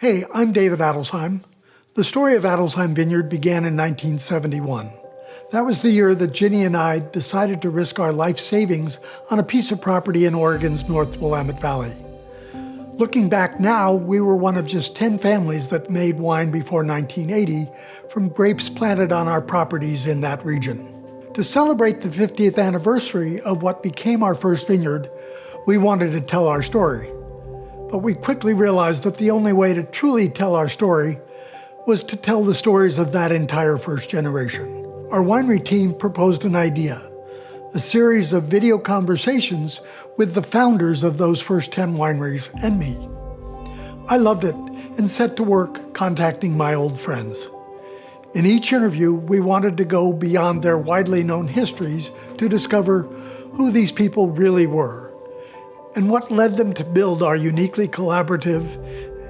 Hey, I'm David Adelsheim. The story of Adelsheim Vineyard began in 1971. That was the year that Ginny and I decided to risk our life savings on a piece of property in Oregon's North Willamette Valley. Looking back now, we were one of just 10 families that made wine before 1980 from grapes planted on our properties in that region. To celebrate the 50th anniversary of what became our first vineyard, we wanted to tell our story. But we quickly realized that the only way to truly tell our story was to tell the stories of that entire first generation. Our winery team proposed an idea, a series of video conversations with the founders of those first 10 wineries and me. I loved it and set to work contacting my old friends. In each interview, we wanted to go beyond their widely known histories to discover who these people really were and what led them to build our uniquely collaborative,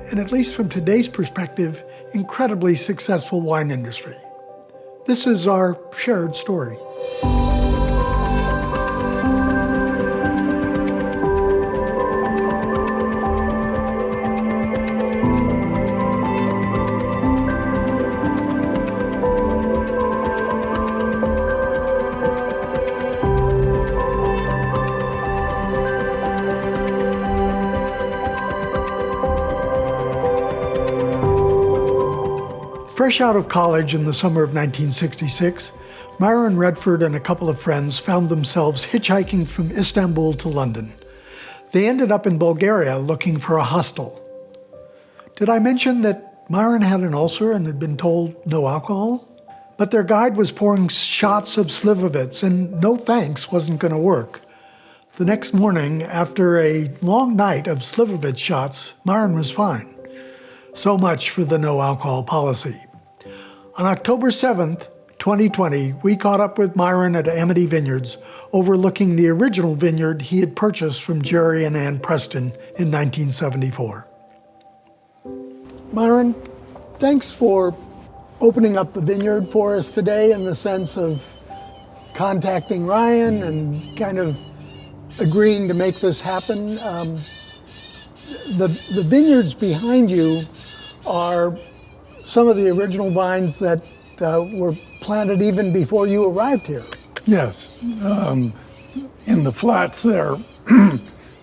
and at least from today's perspective, incredibly successful wine industry. This is our shared story. Fresh out of college in the summer of 1966, Myron Redford and a couple of friends found themselves hitchhiking from Istanbul to London. They ended up in Bulgaria looking for a hostel. Did I mention that Myron had an ulcer and had been told no alcohol? But their guide was pouring shots of slivovitz, and no thanks wasn't going to work. The next morning, after a long night of slivovitz shots, Myron was fine. So much for the no alcohol policy. On October 7th, 2020, we caught up with Myron at Amity Vineyards, overlooking the original vineyard he had purchased from Jerry and Ann Preston in 1974. Myron, thanks for opening up the vineyard for us today in the sense of contacting Ryan and kind of agreeing to make this happen. The vineyards behind you are some of the original vines that were planted even before you arrived here. Yes, in the flats there,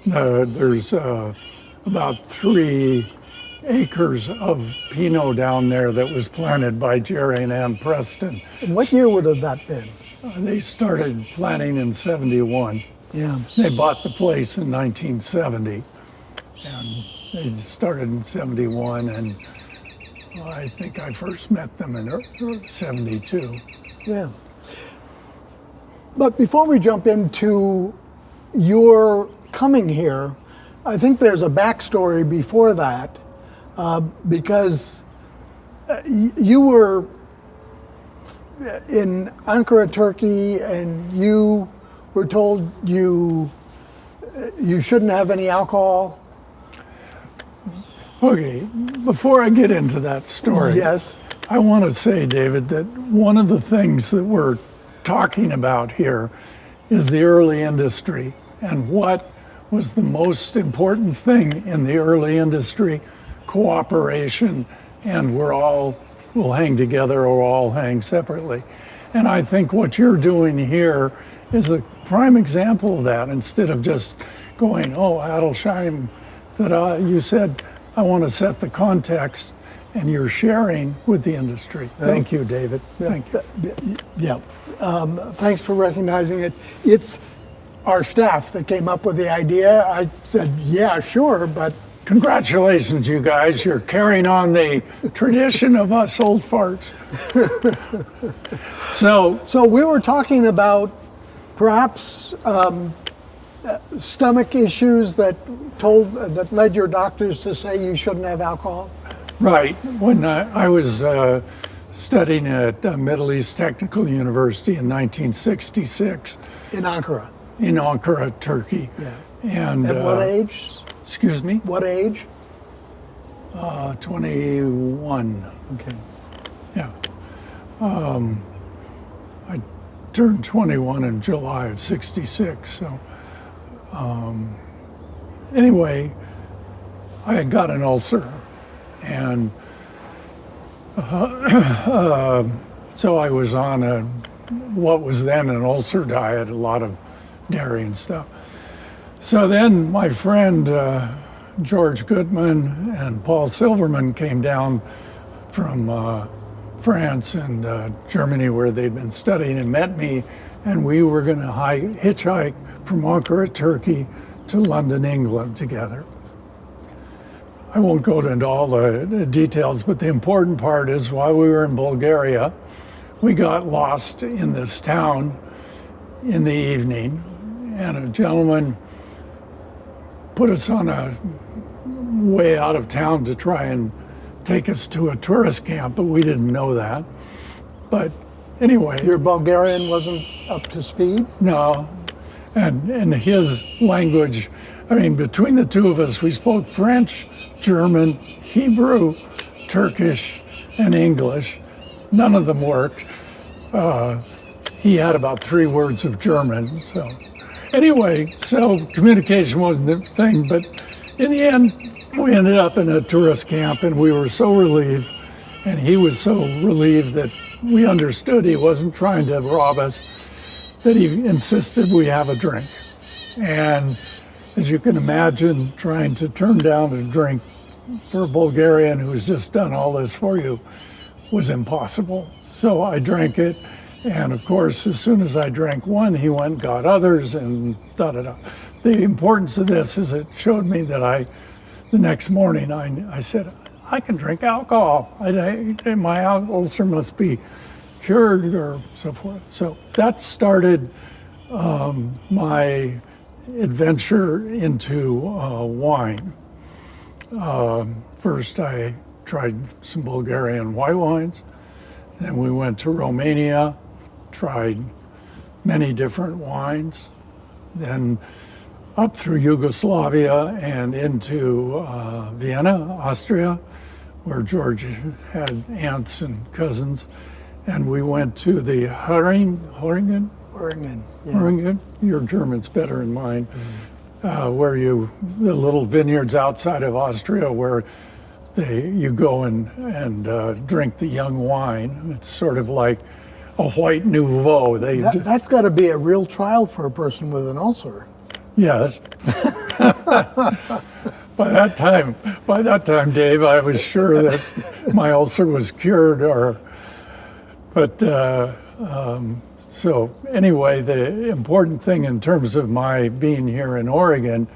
there's about 3 acres of Pinot down there that was planted by Jerry and Ann Preston. And what year would have that been? They started planting in 71. Yeah. They bought the place in 1970, and they started in 71, and I think I first met them in 72. Yeah. But before we jump into your coming here, I think there's a backstory before that, because you were in Ankara, Turkey, and you were told you shouldn't have any alcohol. Okay, before I get into that story, yes, I want to say, David, that one of the things that we're talking about here is the early industry and what was the most important thing in the early industry: cooperation, and we'll hang together or all hang separately. And I think what you're doing here is a prime example of that. Instead of just going, oh, Adelsheim, you said, I want to set the context, and you're sharing with the industry. Thank you, David. Thank you. Yeah. Thanks for recognizing it. It's our staff that came up with the idea. I said, yeah, sure, but... Congratulations, you guys. You're carrying on the tradition of us old farts. So we were talking about perhaps stomach issues that led your doctors to say you shouldn't have alcohol? Right. When I was studying at Middle East Technical University in 1966. In Ankara? In Ankara, Turkey. Yeah. And at what age? Excuse me? What age? 21. Okay. Yeah. I turned 21 in July of 66, so anyway, I had got an ulcer And so I was on what was then an ulcer diet, a lot of dairy and stuff. So then my friend George Goodman and Paul Silverman came down from France and Germany, where they'd been studying, and met me, and we were going to hitchhike from Ankara, Turkey to London, England together. I won't go into all the details, but the important part is while we were in Bulgaria, we got lost in this town in the evening, and a gentleman put us on a way out of town to try and take us to a tourist camp, but we didn't know that. But anyway. Your Bulgarian wasn't up to speed? No, and in his language, I mean, between the two of us, we spoke French, German, Hebrew, Turkish, and English. None of them worked. He had about 3 words of German. So anyway, so communication wasn't the thing, but in the end, we ended up in a tourist camp, and we were so relieved, and he was so relieved that we understood he wasn't trying to rob us, that he insisted we have a drink. And as you can imagine, trying to turn down a drink for a Bulgarian who's just done all this for you was impossible. So I drank it, and of course, as soon as I drank one, he went and got others, and da-da-da. The importance of this is it showed me that the next morning, I said, I can drink alcohol. My ulcer must be cured or so forth. So that started my adventure into wine. First, I tried some Bulgarian white wines. Then we went to Romania, tried many different wines. Then up through Yugoslavia and into Vienna, Austria, where George had aunts and cousins. And we went to the Höringen, yeah. Your German's better than mine. Where the little vineyards outside of Austria where you go and drink the young wine. It's sort of like a white nouveau. That's got to be a real trial for a person with an ulcer. Yes. By that time, Dave, I was sure that my ulcer was cured. So anyway, the important thing in terms of my being here in Oregon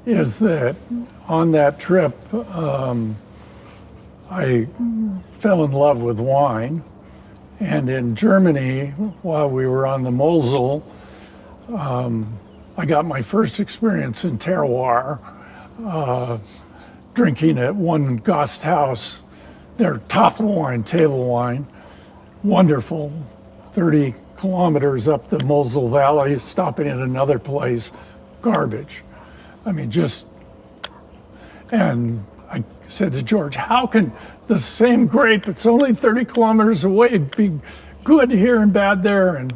is that on that trip, I fell in love with wine. And in Germany, while we were on the Mosel, I got my first experience in terroir, drinking at one Gasthaus, their Tafelwein, table wine, wonderful, 30 kilometers up the Mosel Valley, stopping at another place, garbage. I mean, and I said to George, how can the same grape, it's only 30 kilometers away, be good here and bad there? And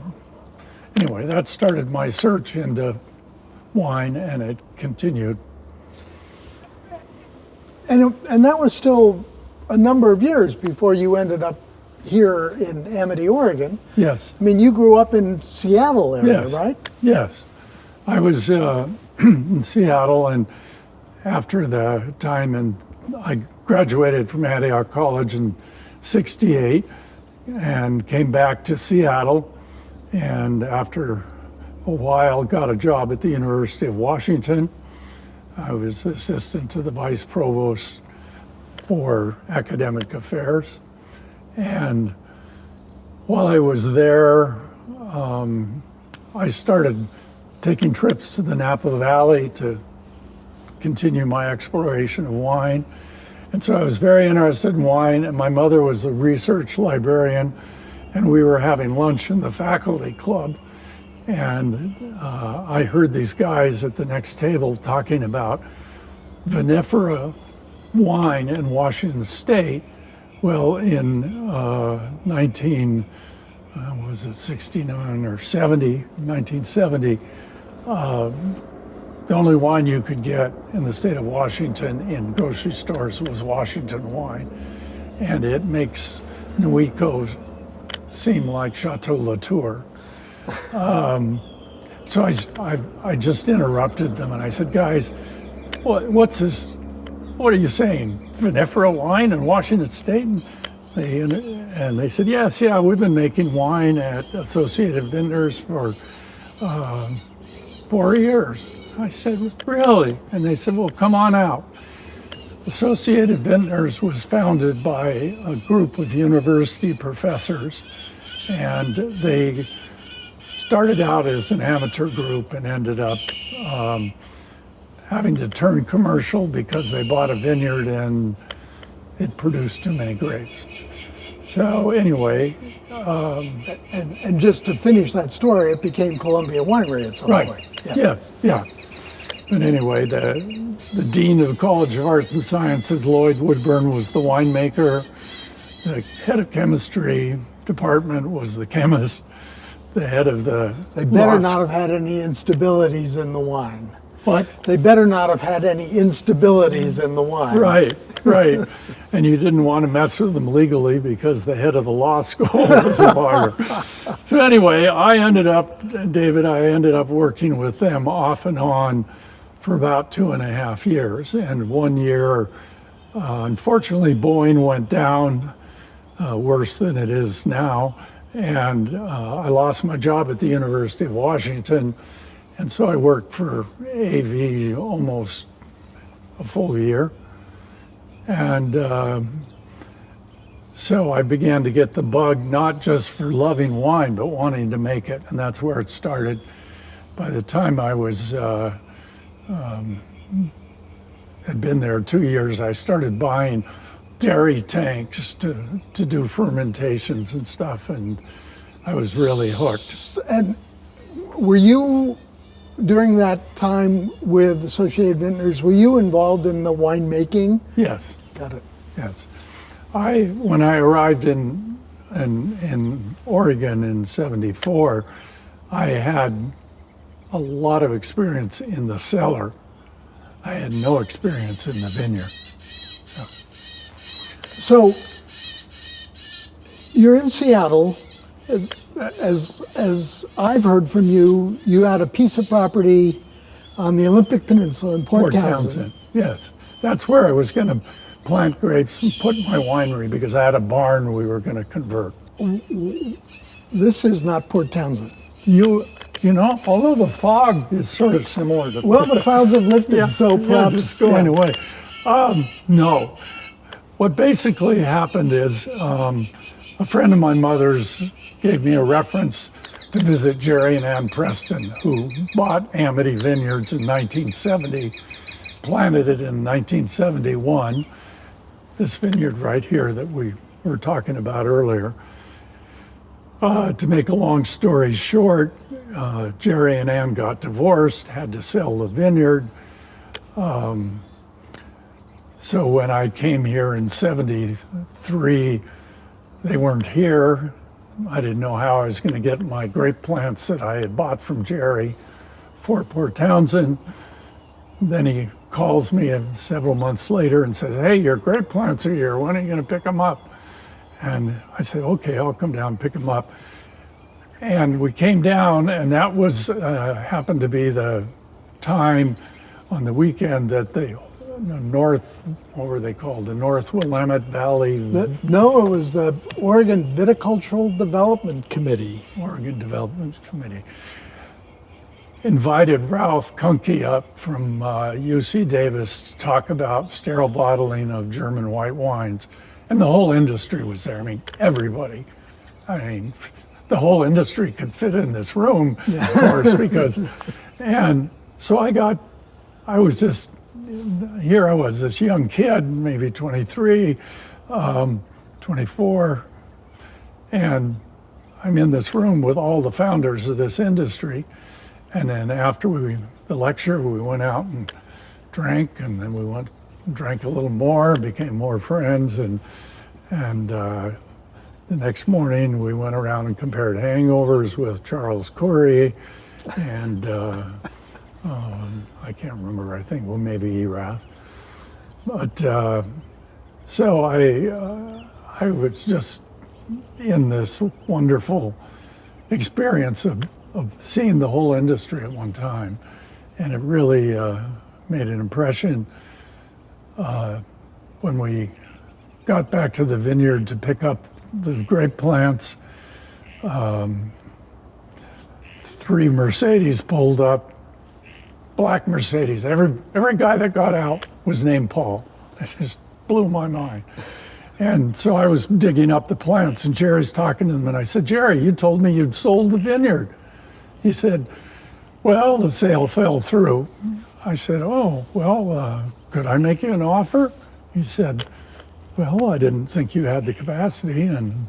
anyway, that started my search into wine, and it continued. And that was still a number of years before you ended up here in Amity, Oregon. Yes. I mean, you grew up in Seattle area, Yes. right? Yes. I was in Seattle, and after the time, and I graduated from Antioch College in '68 and came back to Seattle, and after a while got a job at the University of Washington. I was assistant to the vice provost for academic affairs. And while I was there, I started taking trips to the Napa Valley to continue my exploration of wine. And so I was very interested in wine, and my mother was a research librarian, and we were having lunch in the faculty club. And I heard these guys at the next table talking about vinifera wine in Washington State. Well, in 1970, the only wine you could get in the state of Washington in grocery stores was Washington wine. And it makes Nuico seem like Chateau Latour. So I just interrupted them and I said, guys, what's this? What are you saying? Vinifera wine in Washington State? And they said, yes, yeah, we've been making wine at Associated Vineyards for 4 years. I said, really? And they said, well, come on out. Associated Vintners was founded by a group of university professors, and they started out as an amateur group and ended up having to turn commercial because they bought a vineyard and it produced too many grapes. So anyway. And just to finish that story, it became Columbia Winery at some point. Yeah. Yes, yeah. But anyway, the dean of the College of Arts and Sciences, Lloyd Woodburn, was the winemaker. The head of chemistry department was the chemist. The head of the They better not have had any instabilities in the wine. What? They better not have had any instabilities in the wine. Right. And you didn't want to mess with them legally because the head of the law school was a lawyer. So anyway, David, I ended up working with them off and on for about 2.5 years. And 1 year, unfortunately, Boeing went down worse than it is now. And I lost my job at the University of Washington. And so I worked for AV almost a full year. And so I began to get the bug, not just for loving wine, but wanting to make it. And that's where it started. By the time I was, had been there 2 years, I started buying dairy tanks to do fermentations and stuff. And I was really hooked. And were you, during that time with Associated Vintners, were you involved in the winemaking? Yes. Got it. Yes. When I arrived in Oregon in '74, I had a lot of experience in the cellar. I had no experience in the vineyard. So you're in Seattle. As I've heard from you, you had a piece of property on the Olympic Peninsula in Port Townsend. Yes, that's where I was going to plant grapes and put my winery because I had a barn we were going to convert. This is not Port Townsend. You know, although the fog is sort of similar to Well, the clouds have lifted, so perhaps just going away. No, what basically happened is a friend of my mother's gave me a reference to visit Jerry and Ann Preston, who bought Amity Vineyards in 1970, planted it in 1971. This vineyard right here that we were talking about earlier. To make a long story short, Jerry and Ann got divorced, had to sell the vineyard. So when I came here in '73, they weren't here. I didn't know how I was going to get my grape plants that I had bought from Jerry for Port Townsend. Then he calls me several months later and says, hey, your grape plants are here. When are you going to pick them up? And I said, okay, I'll come down and pick them up. And we came down, and that was happened to be the time on the weekend that the what were they called? The North Willamette Valley? No, it was the Oregon Viticultural Development Committee. Oregon Development Committee. Invited Ralph Kunke up from UC Davis to talk about sterile bottling of German white wines. And the whole industry was there. I mean, everybody. I mean, the whole industry could fit in this room, of course, because, and so I was just, here I was, this young kid, maybe 23, 24, and I'm in this room with all the founders of this industry. And then after the lecture, we went out and drank, and then we went and drank a little more, became more friends, and the next morning we went around and compared hangovers with Charles Corey, and I can't remember. I think, well, maybe Erath. But so I was just in this wonderful experience of seeing the whole industry at one time, and it really made an impression when we got back to the vineyard to pick up the grape plants. 3 Mercedes pulled up, black Mercedes. Every guy that got out was named Paul. That just blew my mind. And so I was digging up the plants, and Jerry's talking to them, and I said, Jerry, you told me you'd sold the vineyard. He said, well, the sale fell through. I said, oh, well, could I make you an offer? He said, well, I didn't think you had the capacity, and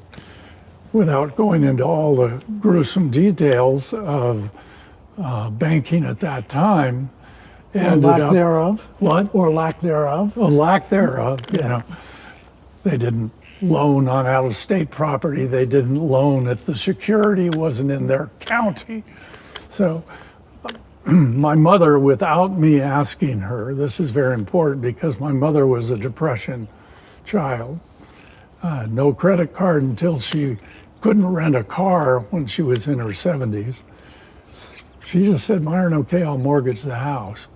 without going into all the gruesome details of banking at that time. Or lack thereof. What? Or lack thereof. A lack thereof, you know. They didn't loan on out-of-state property. They didn't loan if the security wasn't in their county. So my mother, without me asking her, this is very important because my mother was a Depression child. No credit card until she couldn't rent a car when she was in her 70s. She just said, Myron, okay, I'll mortgage the house.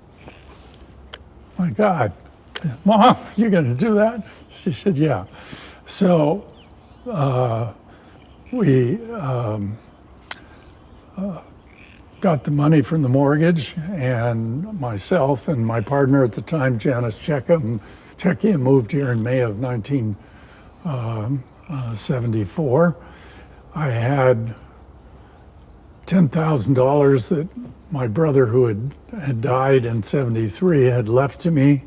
My God, Mom, you're going to do that? She said, yeah. So we got the money from the mortgage, and myself and my partner at the time, Janice Czechia, moved here in May of 1974. I had $10,000 that my brother, who had died in '73, had left to me,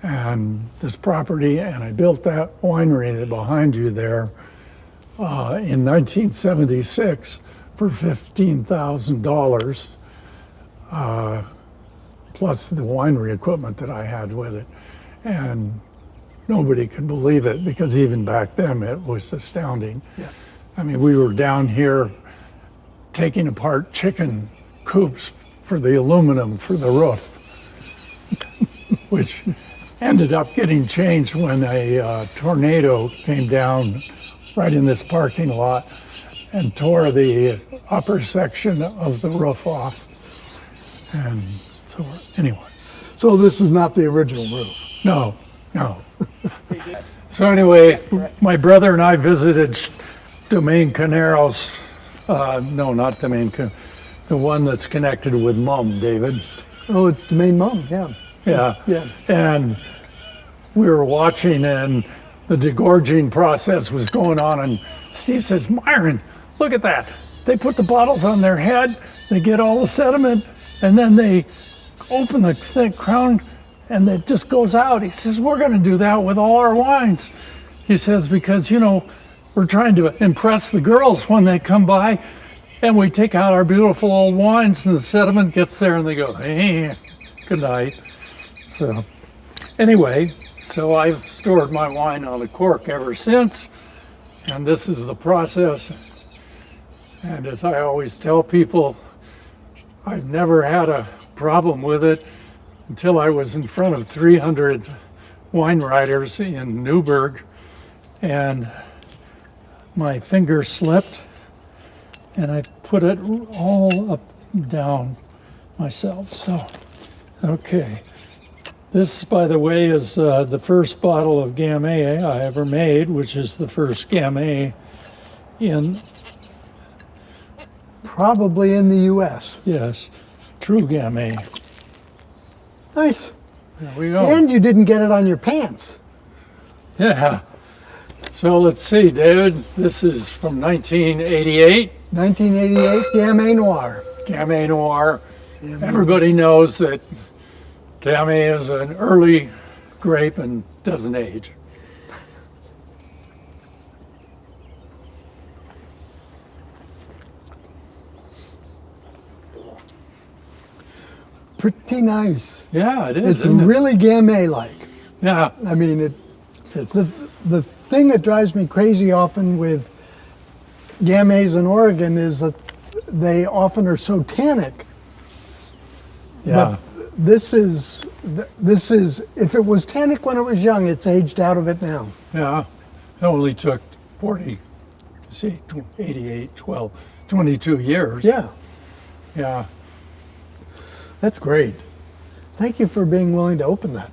and this property, and I built that winery behind you there in 1976 for $15,000, plus the winery equipment that I had with it. And nobody could believe it, because even back then it was astounding. Yeah. I mean, we were down here taking apart chicken coops for the aluminum for the roof, which ended up getting changed when a tornado came down right in this parking lot and tore the upper section of the roof off. And so, anyway. So this is not the original roof. No. So anyway, my brother and I visited Domaine Caneros. No, not Domaine Caneros. The one that's connected with Mum, David. Oh, it's the main mom, yeah. Yeah. Yeah. And we were watching, and the degorging process was going on, and Steve says, Myron, look at that. They put the bottles on their head, they get all the sediment, and then they open the thick crown, and it just goes out. He says, we're going to do that with all our wines. He says, because, you know, we're trying to impress the girls when they come by, and we take out our beautiful old wines, and the sediment gets there, and they go, hey, good night. So anyway, so I've stored my wine on a cork ever since, and this is the process. And as I always tell people, I've never had a problem with it until I was in front of 300 wine riders in Newburgh, and my finger slipped, and I put it all up and down myself. So, okay. This, by the way, is the first bottle of Gamay I ever made, which is the first Gamay in... Probably in the U.S. Yes, true Gamay. Nice. There we go. And you didn't get it on your pants. Yeah. So let's see, David. This is from 1988. 1988 Gamay Noir. Gamay Noir. Gamay. Everybody knows that Gamay is an early grape and doesn't age. Pretty nice. Yeah, it is. It's isn't it? really Gamay-like. Yeah. I mean, It's, the thing that drives me crazy often with Gamays in Oregon is that they often are so tannic. Yeah. But this is, if it was tannic when it was young, it's aged out of it now. Yeah. It only took 22 years. Yeah, Yeah. that's great. Thank you for being willing to open that.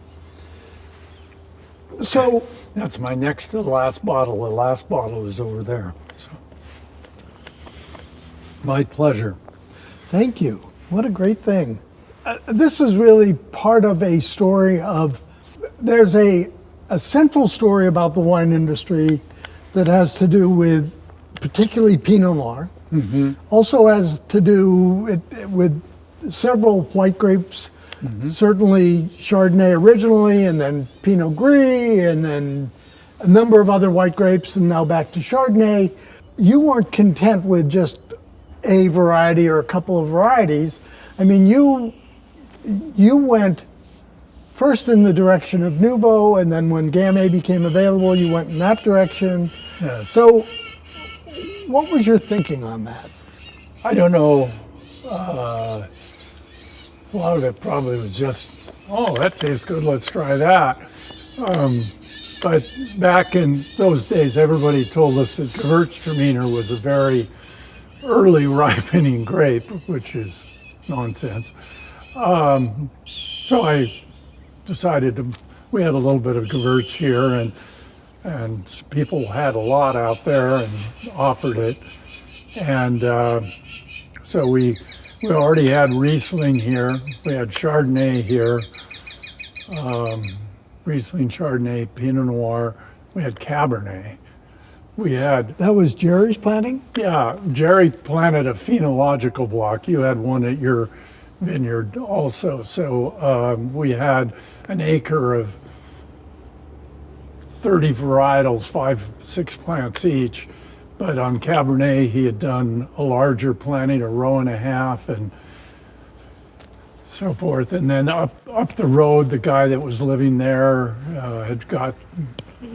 So, That's my next to the last bottle. The last bottle is over there. So. My pleasure. thank you. What a great thing. This is really part of a story of, there's a central story about the wine industry that has to do with particularly Pinot Noir. Also has to do with several white grapes, certainly Chardonnay originally, and then Pinot Gris, and then a number of other white grapes, and now back to Chardonnay. You weren't content with just a variety or a couple of varieties. I mean, you went first in the direction of Nouveau, and then when Gamay became available, you went in that direction. Yes. So what was your thinking on that? I don't know. A lot of it probably was just, oh, that tastes good, let's try that. But back in those days, everybody told us that Gewürztraminer was a very early ripening grape, which is nonsense. So I decided we had a little bit of Gewürz here, and people had a lot out there and offered it. And so we already had Riesling here, we had Chardonnay here, Riesling, Chardonnay, Pinot Noir, we had Cabernet. We had, That was Jerry's planting? yeah, Jerry planted a phenological block. You had one at your vineyard also. So we had an acre of 30 varietals, 5-6 plants each. But on Cabernet, he had done a larger planting, a row and a half, and so forth. And then up the road, the guy that was living there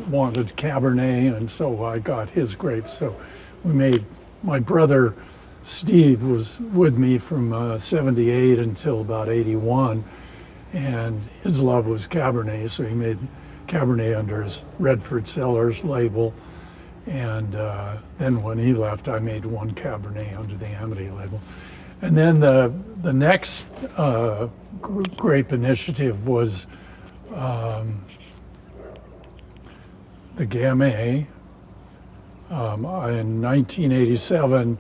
wanted Cabernet, and so I got his grapes. So we made, my brother Steve was with me from 78 until about 81, and his love was Cabernet, so he made Cabernet under his Redford Cellars label. And then when he left, I made one Cabernet under the Amity label. And then the next grape initiative was the Gamay. In 1987,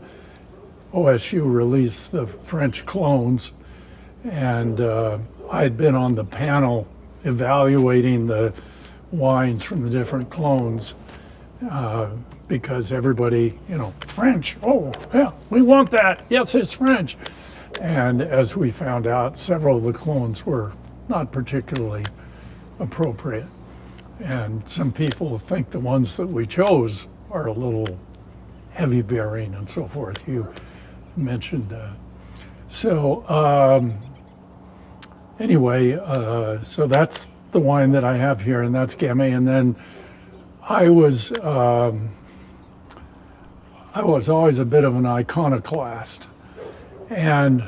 OSU released the French clones, and I had been on the panel evaluating the wines from the different clones. Because everybody, French, oh, yeah, we want that. Yes, it's French. And as we found out, several of the clones were not particularly appropriate. And some people think the ones that we chose are a little heavy bearing and so forth. You mentioned. Anyway, so that's the wine that I have here, and that's Gamay. And then I was always a bit of an iconoclast, and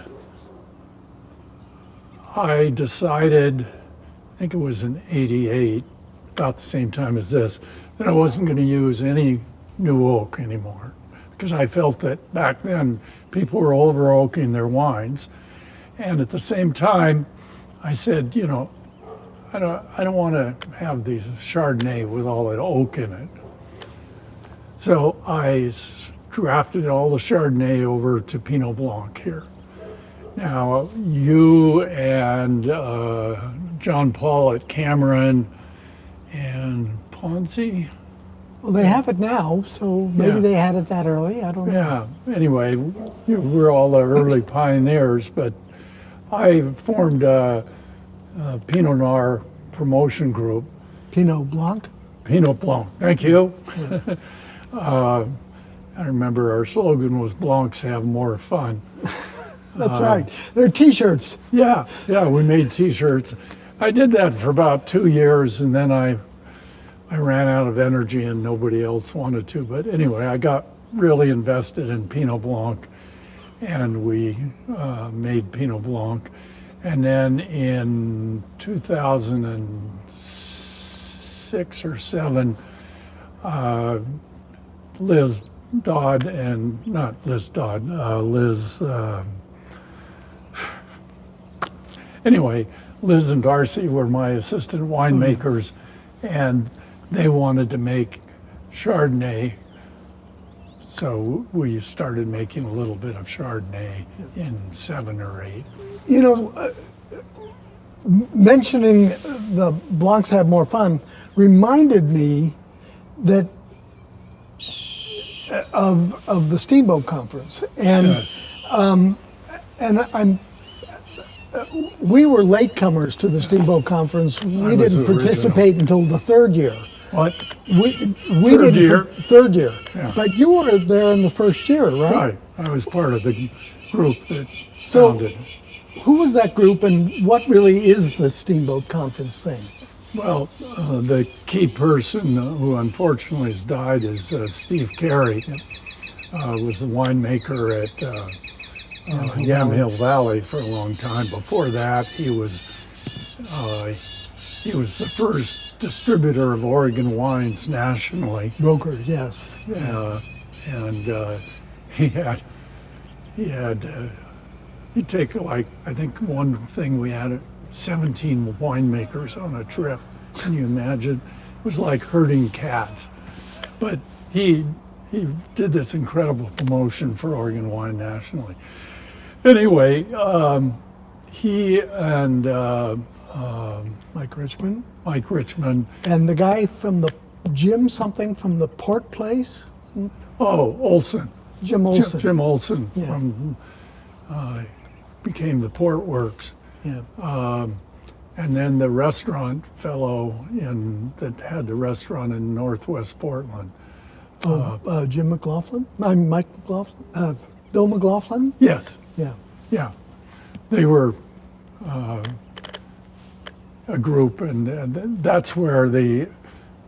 I decided, I think it was in '88, about the same time as this, that I wasn't going to use any new oak anymore, because I felt that back then people were over oaking their wines, and at the same time, I said, I don't want to have these Chardonnay with all that oak in it. So I drafted all the Chardonnay over to Pinot Blanc here. Now, you and John Paul at Cameron and Ponzi. Well, they have it now, so maybe Yeah. they had it that early. I don't know. Yeah, anyway, we're all the early pioneers, but I formed a Pinot Noir promotion group. Pinot Blanc. Pinot Blanc, thank you. I remember our slogan was Blancs have more fun. That's right. They're T-shirts. Yeah, we made t-shirts. I did that for about 2 years, and then I ran out of energy and nobody else wanted to. But anyway, I got really invested in Pinot Blanc, and we made Pinot Blanc. And then in 2006 or 7, Liz Dodd and, not Liz Dodd, anyway, Liz and Darcy were my assistant winemakers, and they wanted to make Chardonnay. So we started making a little bit of Chardonnay in 7 or 8. You know, mentioning the Blancs Have More Fun reminded me that of the Steamboat conference, and we were latecomers to the Steamboat conference. We didn't participate until the third year. What? We Third year? Third year. Yeah. But you were there in the first year, right? Right. I was part of the group that founded. Who was that group, and what really is the Steamboat conference thing? Well, the key person who unfortunately has died is Steve Carey. Was the winemaker at Yamhill Valley for a long time. Before that, he was the first distributor of Oregon wines nationally. Broker, yes. And he'd take, like, I think one thing we had 17 winemakers on a trip. Can you imagine? It was like herding cats. But he did this incredible promotion for Oregon wine nationally. Anyway, he and Mike Richmond. And the guy from the Jim something from the Port Place? Olson. Jim Olson. Jim Olson Yeah. became the Port Works. Yeah. And then the restaurant fellow that had the restaurant in Northwest Portland. Jim McLaughlin? Mike McLaughlin? Bill McLaughlin? Yes. Yeah. Yeah. They were a group, and that's where the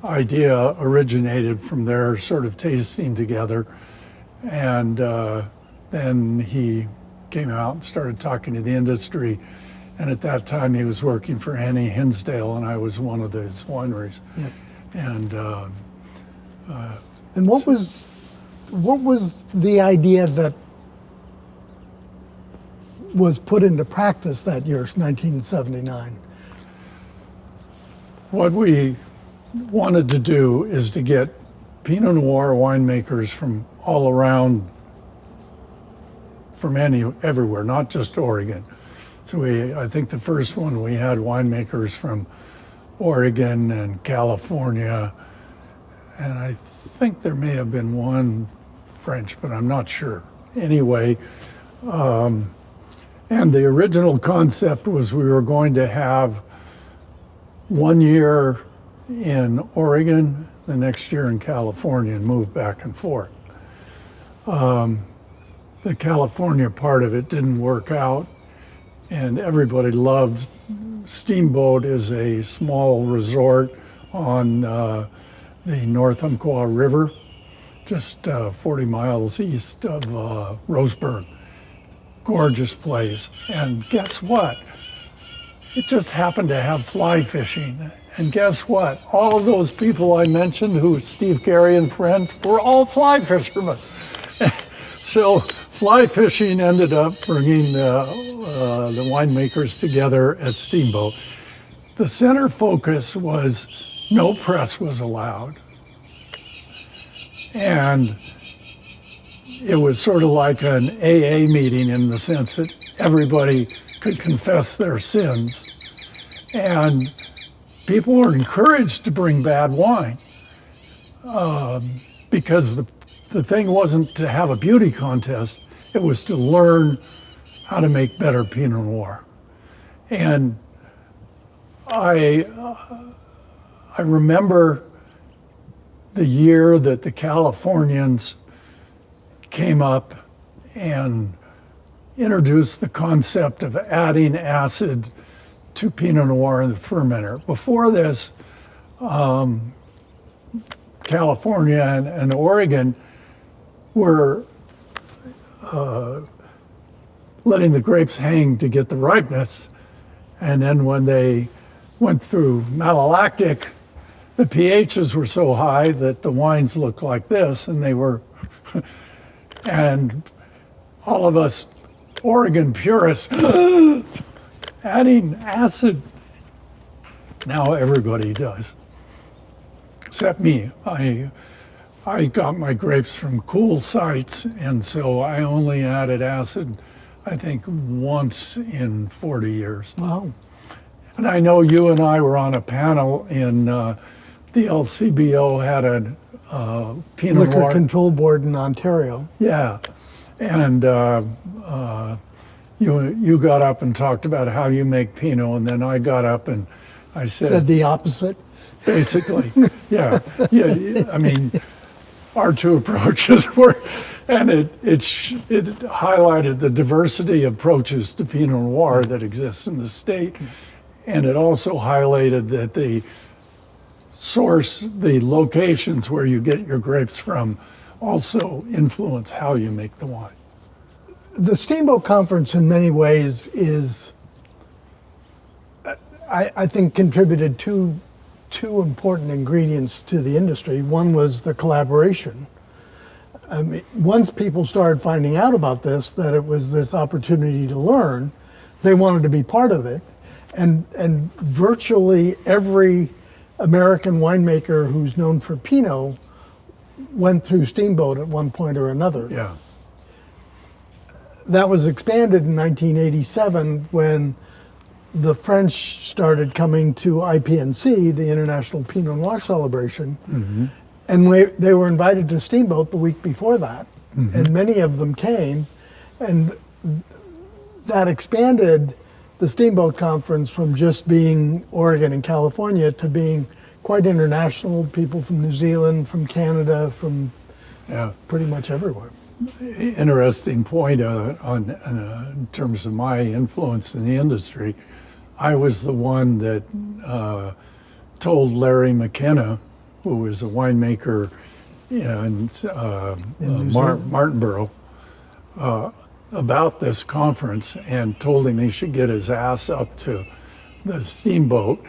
idea originated, from their sort of tasting together. And then he came out and started talking to the industry. And at that time, he was working for Henny Hinsdale, and I was one of his wineries. Yep. And what was the idea that was put into practice that year, 1979? What we wanted to do is to get Pinot Noir winemakers from all around, from everywhere, not just Oregon. So I think the first one, we had winemakers from Oregon and California, and I think there may have been one French, but I'm not sure. Anyway, and the original concept was we were going to have 1 year in Oregon, the next year in California, and move back and forth. The California part of it didn't work out, and everybody loved Steamboat. Is a small resort on the North Umpqua River, just 40 miles east of Roseburg. Gorgeous place. And guess what? It just happened to have fly fishing. And guess what? All of those people I mentioned, who Steve Carey and friends, were all fly fishermen. So fly fishing ended up bringing the winemakers together at Steamboat. The center focus was no press was allowed. And it was sort of like an AA meeting in the sense that everybody could confess their sins. And people were encouraged to bring bad wine because the thing wasn't to have a beauty contest, it was to learn how to make better Pinot Noir. And I remember the year that the Californians came up and introduced the concept of adding acid to Pinot Noir in the fermenter. Before this, California and Oregon were letting the grapes hang to get the ripeness, And then when they went through malolactic, the pHs were so high that the wines looked like this, and they were, and all of us Oregon purists, adding acid. Now everybody does, except me. I got my grapes from cool sites, and so I only added acid, I think, once in 40 years. Wow. And I know you and I were on a panel in the LCBO had a Pinot Liquor Noir. Control Board in Ontario. Yeah, and you got up and talked about how you make Pinot, and then I got up and I Said the opposite. basically, yeah. I mean, our two approaches were, and it highlighted the diversity of approaches to Pinot Noir that exists in the state, and it also highlighted that the source, the locations where you get your grapes from, also influence how you make the wine. The Steamboat Conference, in many ways, is, I think, contributed two important ingredients to the industry. One was the collaboration. I mean, once people started finding out about this, that it was this opportunity to learn, they wanted to be part of it. And virtually every American winemaker who's known for Pinot went through Steamboat at one point or another. Yeah. That was expanded in 1987 when the French started coming to IPNC, the International Pinot Noir Celebration, and they were invited to Steamboat the week before that, and many of them came, and that expanded the Steamboat Conference from just being Oregon and California to being quite international, people from New Zealand, from Canada, from pretty much everywhere. Interesting point in terms of my influence in the industry. I was the one that told Larry McKenna, who was a winemaker in Martinborough, about this conference and told him he should get his ass up to the Steamboat.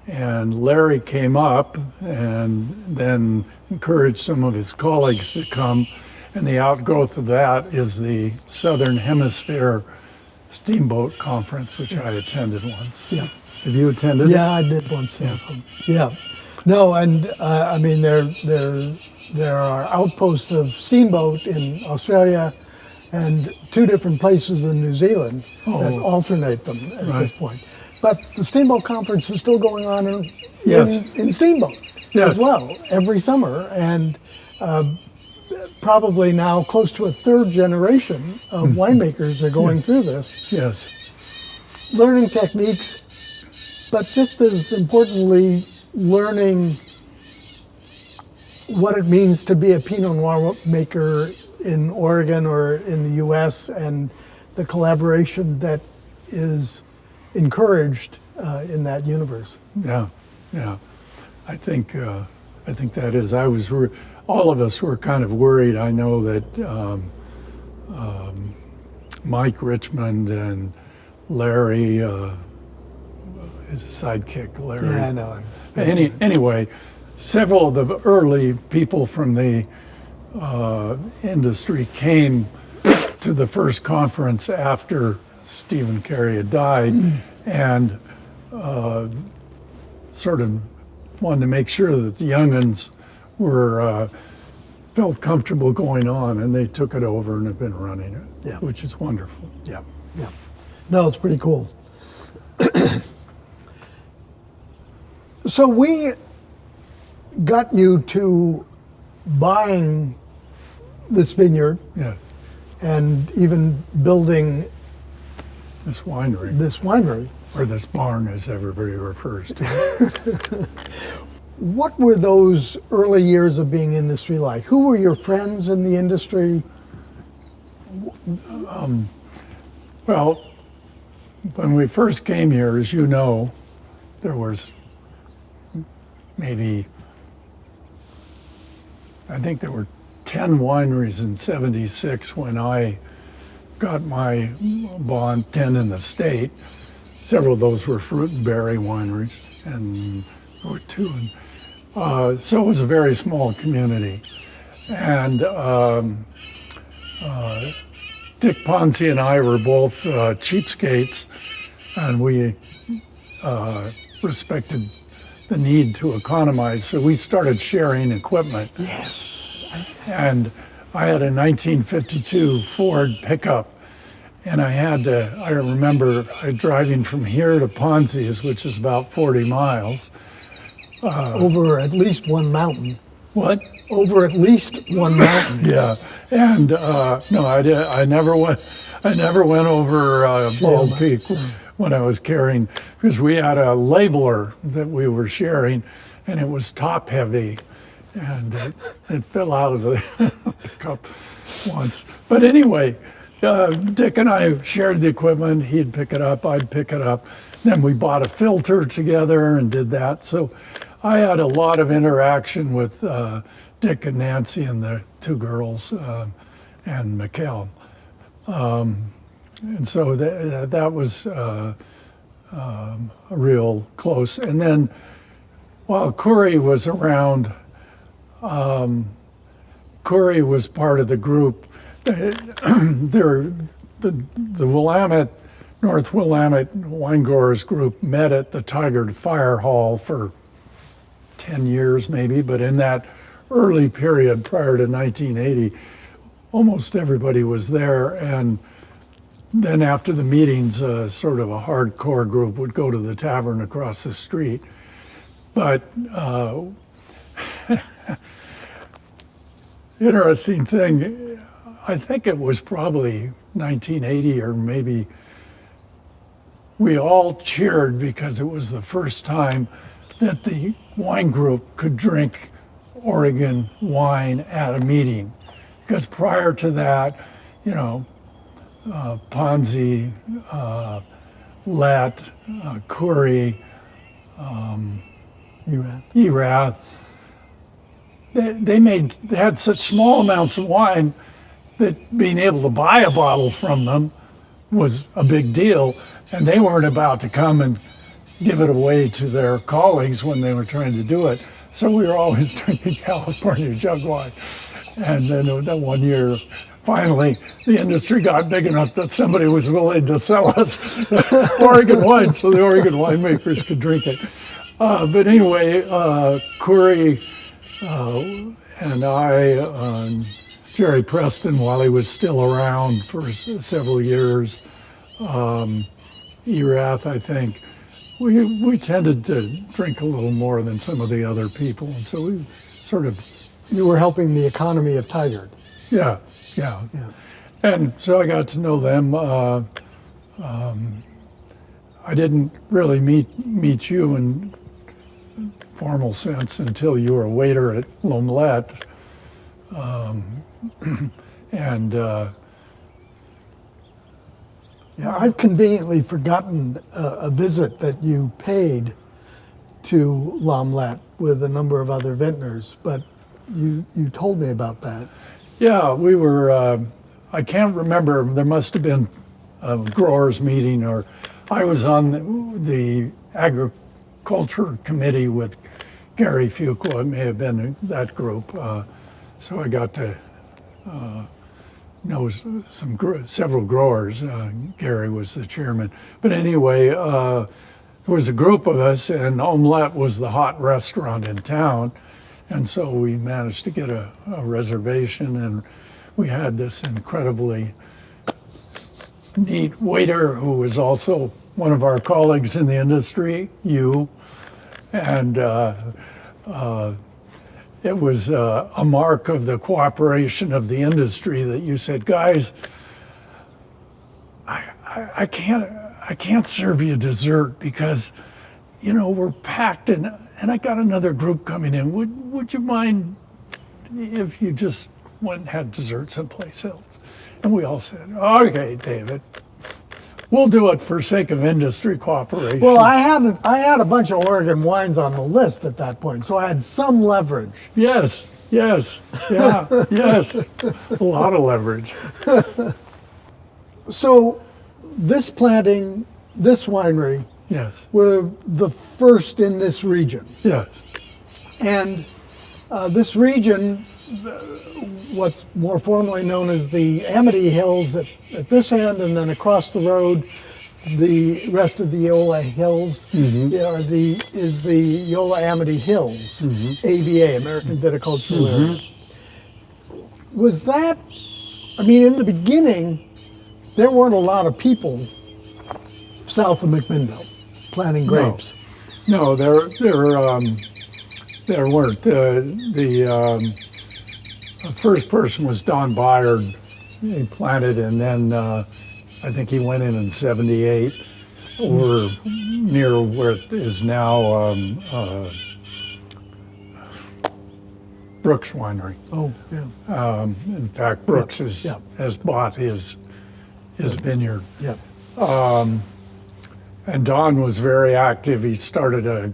And Larry came up and then encouraged some of his colleagues to come. And the outgrowth of that is the Southern Hemisphere Steamboat Conference, which I attended once. Yeah. Have you attended? Yeah, I did once. Yeah. No, and I mean there are outposts of Steamboat in Australia and two different places in New Zealand that alternate them at this point. But the Steamboat Conference is still going on in Steamboat as well every summer, and probably now close to a third generation of winemakers are going through this. Yes. Learning techniques, but just as importantly, learning what it means to be a Pinot Noir maker in Oregon or in the US, and the collaboration that is encouraged in that universe. Yeah. I think that is. All of us were kind of worried. I know that Mike Richmond and Larry, his sidekick, Larry. Yeah, I know. Anyway, several of the early people from the industry came to the first conference after Stephen Carey had died, and sort of wanted to make sure that the young'uns were felt comfortable going on, and they took it over and have been running it, which is wonderful. Yeah. No, it's pretty cool. So we got you to buying this vineyard and even building this winery, or this barn, as everybody refers to it. What were those early years of being in the industry like? Who were your friends in the industry? Well, when we first came here, as you know, there was maybe, I think there were 10 wineries in '76 when I got my bond, 10 in the state. several of those were fruit and berry wineries, and or two. So it was a very small community. And Dick Ponzi and I were both cheapskates, and we respected the need to economize. So we started sharing equipment. Yes. And I had a 1952 Ford pickup, and I remember driving from here to Ponzi's, which is about 40 miles. Over at least one mountain. What? Over at least one mountain. Yeah, and no, I never went over Bald Peak when I was carrying, because we had a labeler that we were sharing, and it was top heavy, and it fell out of the pickup once. But anyway, Dick and I shared the equipment. He'd pick it up, I'd pick it up. Then we bought a filter together and did that. So I had a lot of interaction with Dick and Nancy and the two girls and Mikkel. And so that was a real close. And then while Curry was around, Curry was part of the group. The Willamette, North Willamette Winegrowers Group met at the Tiger Fire Hall for 10 years maybe, but in that early period prior to 1980, almost everybody was there. And then after the meetings, sort of a hardcore group would go to the tavern across the street. But interesting thing, I think it was probably 1980 or maybe, we all cheered because it was the first time that the wine group could drink Oregon wine at a meeting. Because prior to that, Ponzi, Lett, Curry, Erath, they had such small amounts of wine that being able to buy a bottle from them was a big deal, and they weren't about to come and give it away to their colleagues when they were trying to do it. So we were always drinking California jug wine. And then that one year, finally, the industry got big enough that somebody was willing to sell us Oregon wine so the Oregon winemakers could drink it. But anyway, Curry and I, Jerry Preston, while he was still around for several years, Erath, I think, we tended to drink a little more than some of the other people, and so we sort of... You were helping the economy of Tigard. Yeah. And so I got to know them. I didn't really meet you in formal sense until you were a waiter at L'Omelette. Yeah, I've conveniently forgotten a visit that you paid to L'Omelette with a number of other vintners, but you told me about that. Yeah, we were, I can't remember, there must have been a growers meeting, or I was on the agriculture committee with Gary Fuqua. It may have been that group. So I got to know several growers. Gary was the chairman. But anyway, there was a group of us, and Omelette was the hot restaurant in town. And so we managed to get a reservation, and we had this incredibly neat waiter who was also one of our colleagues in the industry, you. And it was a mark of the cooperation of the industry that you said, guys, I can't serve you dessert because, we're packed and I got another group coming in. Would you mind if you just went and had dessert someplace else? And we all said, okay, David, we'll do it for sake of industry cooperation. Well, I had a bunch of Oregon wines on the list at that point, so I had some leverage. Yes, yeah, yes, a lot of leverage. So this planting this winery Yes. were the first in this region. Yes. And this region, what's more formally known as the Amity Hills at this end, and then across the road, the rest of the Yola Hills is the Yola Amity Hills, AVA, American Viticultural Area. Was that, I mean, in the beginning, there weren't a lot of people south of McMinnville planting grapes. No, there weren't. The first person was Don Byard. He planted, and then I think he went in 78 over near where it is now Brooks Winery. Oh, yeah. In fact, Brooks has bought his vineyard. Yeah. And Don was very active. He started a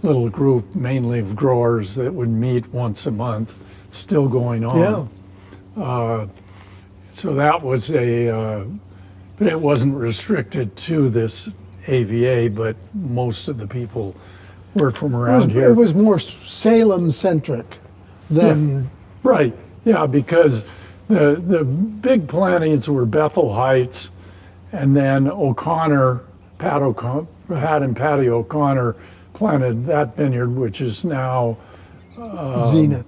little group, mainly of growers, that would meet once a month. It's still going on. Yeah. So that was but it wasn't restricted to this AVA, but most of the people were from around here. It was more Salem-centric than... Right, yeah, because the big plantings were Bethel Heights, and then O'Connor, Pat and Patty O'Connor planted that vineyard, which is now Zenith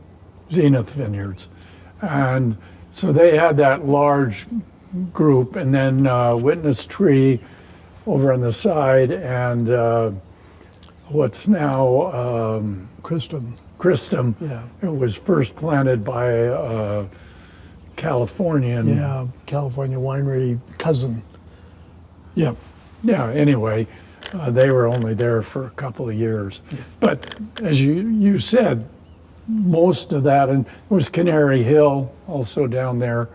Vineyards. And so they had that large group, and then Witness Tree over on the side, and what's now Christum. Yeah. It was first planted by a Californian. Yeah, California winery cousin. Yeah. Yeah, anyway, they were only there for a couple of years. Yeah. But as you said, most of that, and it was Canary Hill also down there,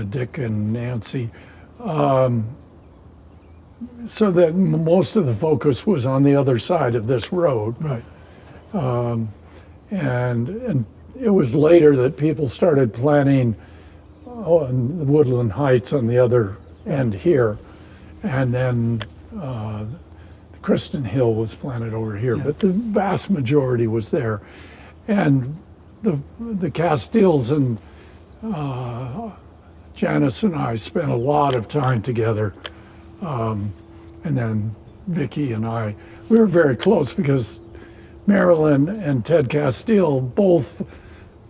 Dick and Nancy. So that most of the focus was on the other side of this road. Right. And it was later that people started planting on the Woodland Heights on the other end here. And then Kristen Hill was planted over here, but the vast majority was there. And the Castilles and Janice and I spent a lot of time together. And then Vicki and I, we were very close because Marilyn and Ted Castile both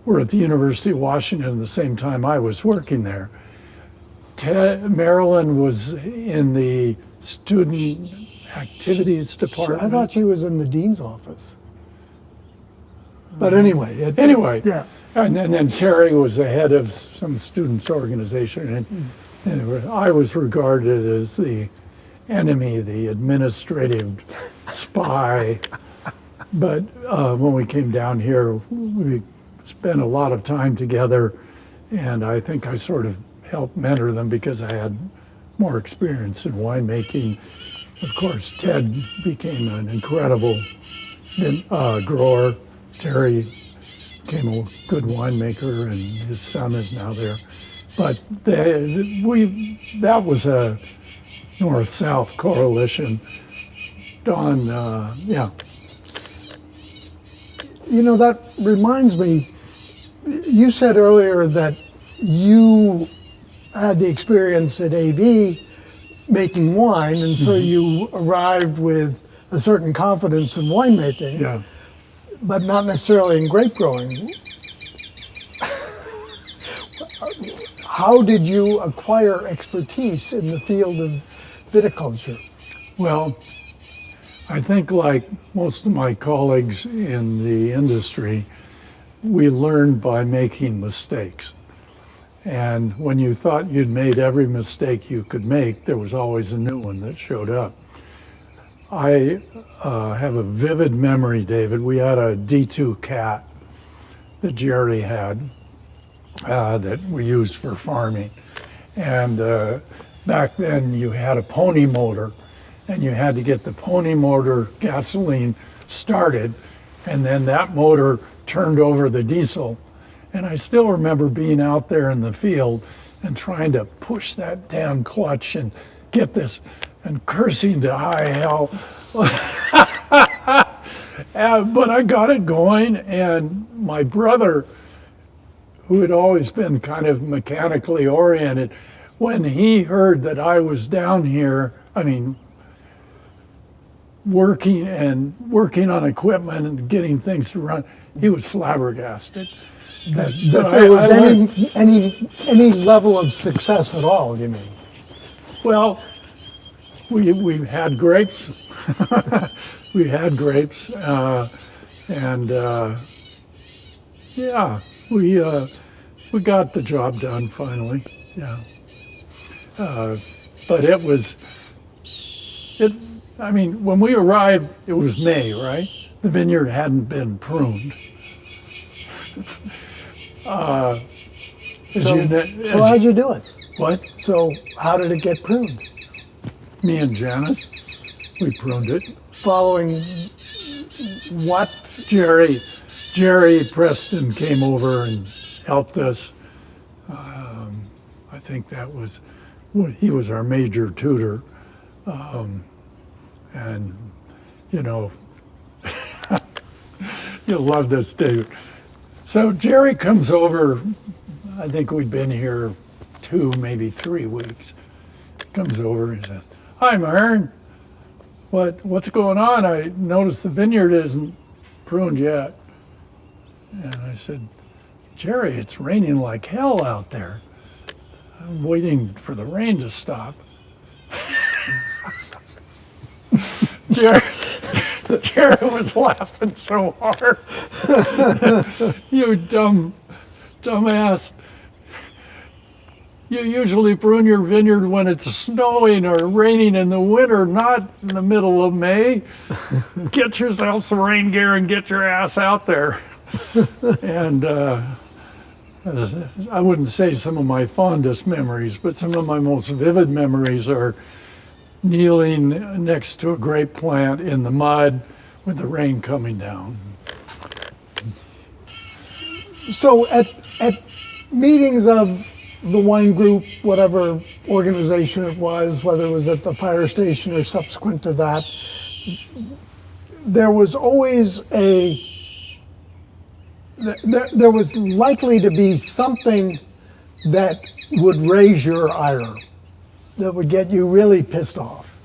were at the University of Washington at the same time I was working there. Marilyn was in the student activities department. I thought she was in the dean's office. But anyway. Yeah. And then Terry was the head of some students' organization. And I was regarded as the enemy, the administrative spy. But when we came down here, we spent a lot of time together. And I think I sort of helped mentor them because I had more experience in winemaking. Of course, Ted became an incredible grower. Terry became a good winemaker, and his son is now there. But that was a north-south coalition. Don, yeah. You know, that reminds me, you said earlier that you had the experience at AV making wine, and so you arrived with a certain confidence in winemaking. Yeah. But not necessarily in grape growing. How did you acquire expertise in the field of viticulture? Well, I think like most of my colleagues in the industry, we learned by making mistakes. And when you thought you'd made every mistake you could make, there was always a new one that showed up. I have a vivid memory, David. We had a D2 cat that Jerry had that we used for farming. And back then you had a pony motor, and you had to get the pony motor gasoline started, and then that motor turned over the diesel. And I still remember being out there in the field and trying to push that damn clutch and get this. and cursing to high hell. But I got it going, and my brother, who had always been kind of mechanically oriented, when he heard that I was down here, working on equipment and getting things to run, he was flabbergasted. That there was any level of success at all, you mean? Well, we had grapes. We had grapes, and yeah, we got the job done finally. Yeah, but when we arrived, it was May, right? The vineyard hadn't been pruned. So how'd you do it? What? So how did it get pruned? Me and Janice, we pruned it. Following what? Jerry Preston came over and helped us. I think he was our major tutor. And, you'll love this, David. So Jerry comes over, I think we'd been here 2, maybe 3 weeks. Comes over and says, "Hi, Myron. What's going on? I noticed the vineyard isn't pruned yet." And I said, "Jerry, it's raining like hell out there. I'm waiting for the rain to stop." Jerry was laughing so hard. "You dumbass. You usually prune your vineyard when it's snowing or raining in the winter, not in the middle of May. Get yourself some rain gear and get your ass out there." And I wouldn't say some of my fondest memories, but some of my most vivid memories are kneeling next to a grape plant in the mud with the rain coming down. So at meetings of the wine group, whatever organization it was, whether it was at the fire station or subsequent to that, there was always there was likely to be something that would raise your ire, that would get you really pissed off.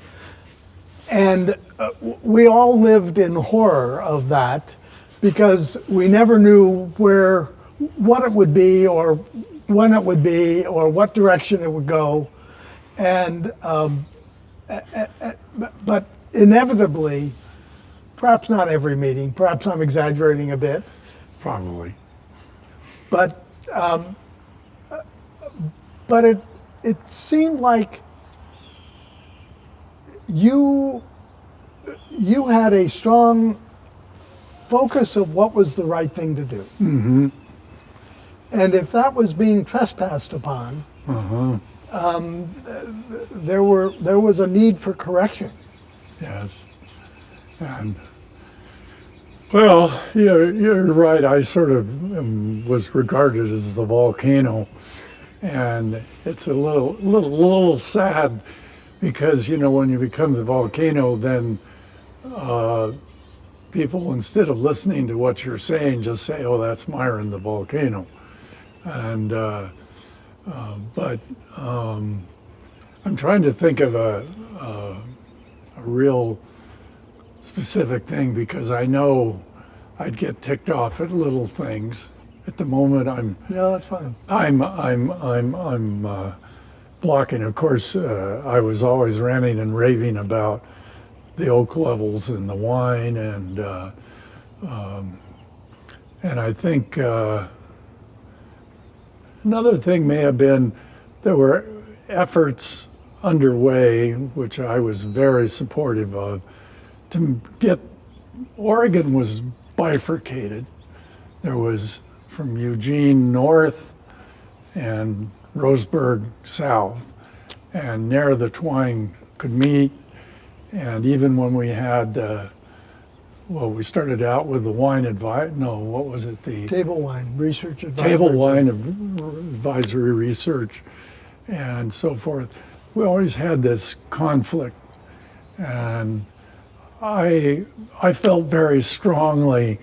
And we all lived in horror of that because we never knew what it would be or when it would be or what direction it would go. And but inevitably, perhaps not every meeting, perhaps I'm exaggerating a bit. Probably. But it seemed like you had a strong focus of what was the right thing to do. Mm-hmm. And if that was being trespassed upon, there was a need for correction. Yes. And well, you're right. I sort of was regarded as the volcano, and it's a little sad because when you become the volcano, then people, instead of listening to what you're saying, just say, "Oh, that's Myron the volcano," and but I'm trying to think of a real specific thing because I know I'd get ticked off at little things. At the moment, that's fine. I'm blocking. Of course, I was always ranting and raving about the oak levels in the wine, and I think another thing may have been there were efforts underway, which I was very supportive of, to get Oregon was bifurcated. There was from Eugene north and Roseburg south, and there the twine could meet. And even when we had, we started out with the wine the Table wine research advisory. Table wine advisory research and so forth. We always had this conflict And I felt very strongly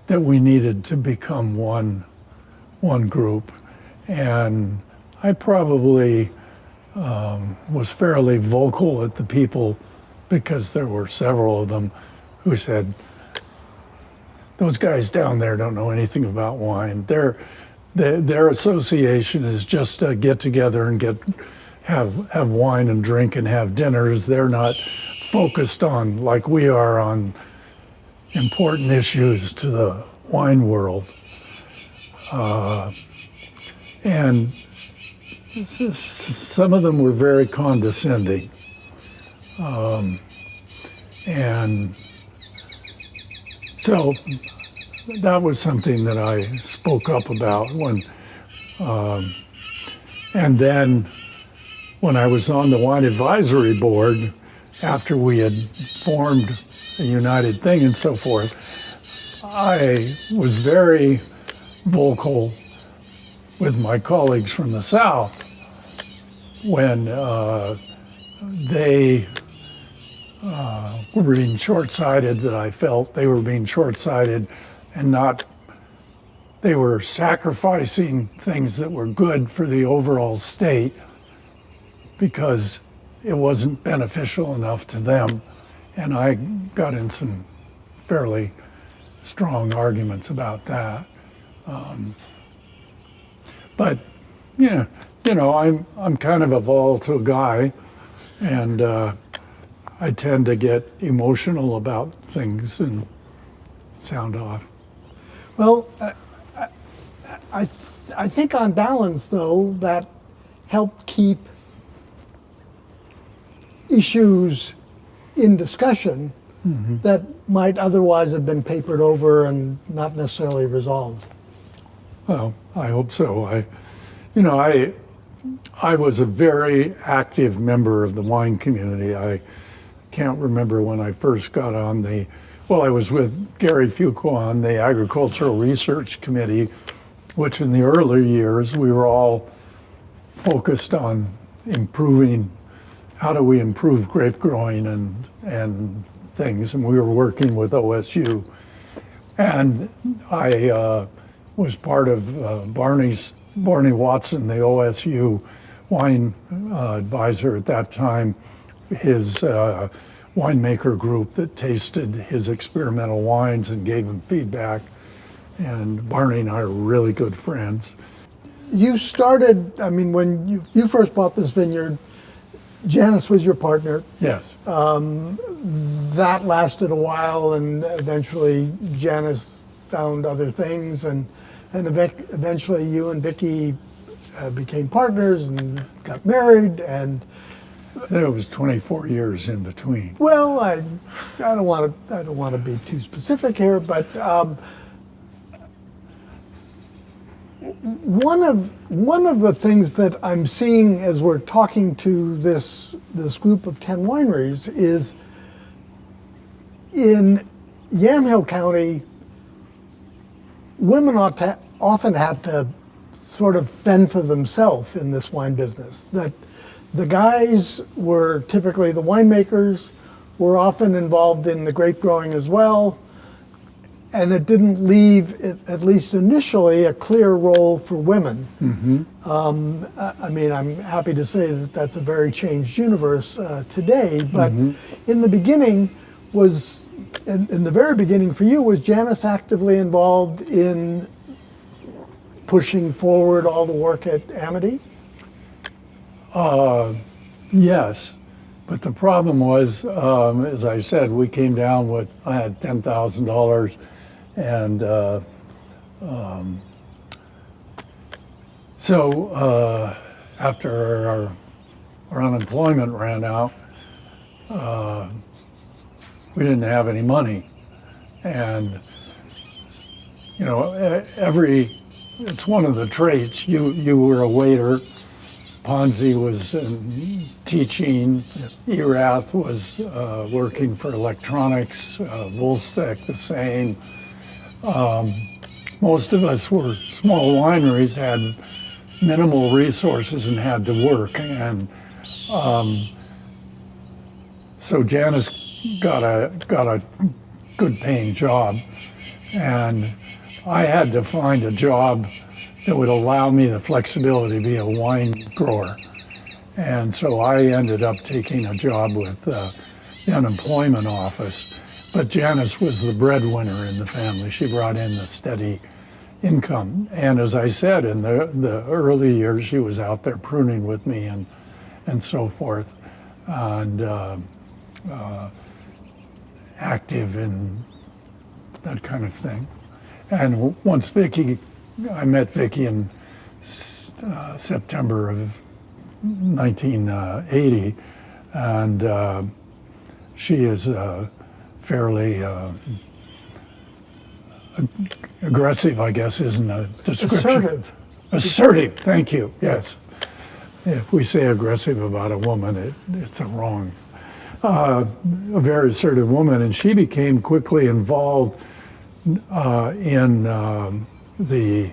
that we needed to become one group. And I probably was fairly vocal at the people, because there were several of them who said, those guys down there don't know anything about wine. Their association is just to get together and have wine and drink and have dinners. They're not focused on, like we are, on important issues to the wine world. And some of them were very condescending. And so that was something that I spoke up about when, and then when I was on the wine advisory board, after we had formed a united thing and so forth, I was very vocal with my colleagues from the South when they were being short-sighted, that I felt they were being short-sighted and not, they were sacrificing things that were good for the overall state because it wasn't beneficial enough to them. And I got in some fairly strong arguments about that. But yeah, you know, I'm kind of a volatile guy, and I tend to get emotional about things and sound off. Well, I think on balance, though, that helped keep issues in discussion that might otherwise have been papered over and not necessarily resolved. Well, I hope so. I was a very active member of the wine community. I can't remember when I first got on I was with Gary Fuqua on the Agricultural Research Committee, which in the early years we were all focused on improving, how do we improve grape growing and things, and we were working with OSU. And I was part of Barney Watson, the OSU wine advisor at that time, his winemaker group that tasted his experimental wines and gave him feedback. And Barney and I are really good friends. You started, when you first bought this vineyard, Janice was your partner. Yes. That lasted a while, and eventually Janice found other things, and eventually you and Vicki became partners and got married, and There was 24 years in between. well, I don't want to be too specific here, but one of the things that I'm seeing as we're talking to this group of 10 wineries is in Yamhill County, women often had to sort of fend for themselves in this wine business. That the guys were typically the winemakers, were often involved in the grape growing as well, and it didn't leave, at least initially, a clear role for women. I'm happy to say that that's a very changed universe today, but in the beginning in the very beginning for you, was Janice actively involved in pushing forward all the work at Amity? Yes, but the problem was, as I said, we came down with, I had $10,000, and so after our unemployment ran out, we didn't have any money. And, you know, it's one of the traits. You were a waiter, Ponzi was teaching, Erath was working for electronics, Volstec the same. Most of us were small wineries, had minimal resources and had to work. And so Janice got a good paying job, and I had to find a job that would allow me the flexibility to be a wine grower. And so I ended up taking a job with the unemployment office. But Janice was the breadwinner in the family. She brought in the steady income. And as I said, in the early years, she was out there pruning with me and so forth, and active in that kind of thing. And once I met Vicky in September of 1980, and she is fairly aggressive, I guess, isn't a description. Assertive, thank you, yes. If we say aggressive about a woman, it's a wrong. A very assertive woman, and she became quickly involved in the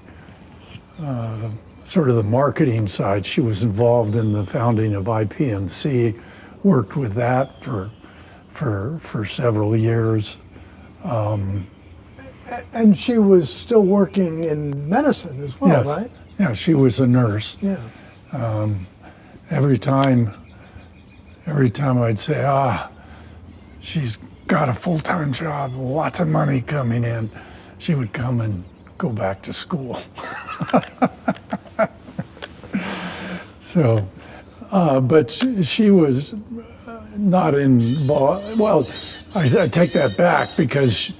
sort of the marketing side. She was involved in the founding of IP&C, worked with that for several years. And she was still working in medicine as well, Yes. right? Yeah, she was a nurse. Yeah. Every time I'd say, she's got a full-time job, lots of money coming in, she would come and go back to school. So, but she was not involved. Well, I take that back because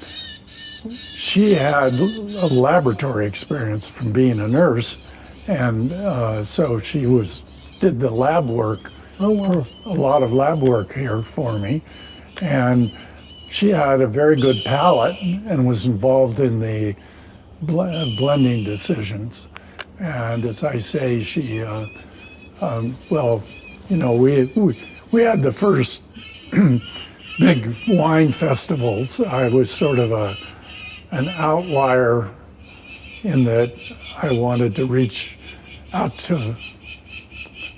she had a laboratory experience from being a nurse, and so she did the lab work. Oh, wow. A lot of lab work here for me, and she had a very good palate and was involved in the blending decisions. And as I say, she, well, you know, we had the first big wine festivals. I was sort of an outlier in that I wanted to reach out to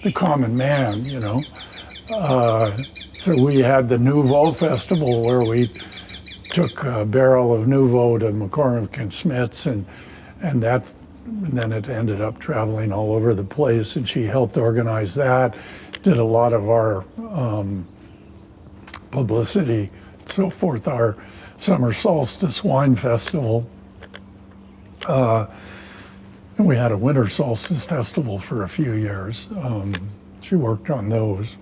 the common man, you know. So we had the Nouveau Festival where we took a barrel of Nouveau to McCormick and Smith's, and then it ended up traveling all over the place, and she helped organize that, did a lot of our publicity, so forth, our Summer Solstice Wine Festival. And we had a Winter Solstice Festival for a few years. She worked on those.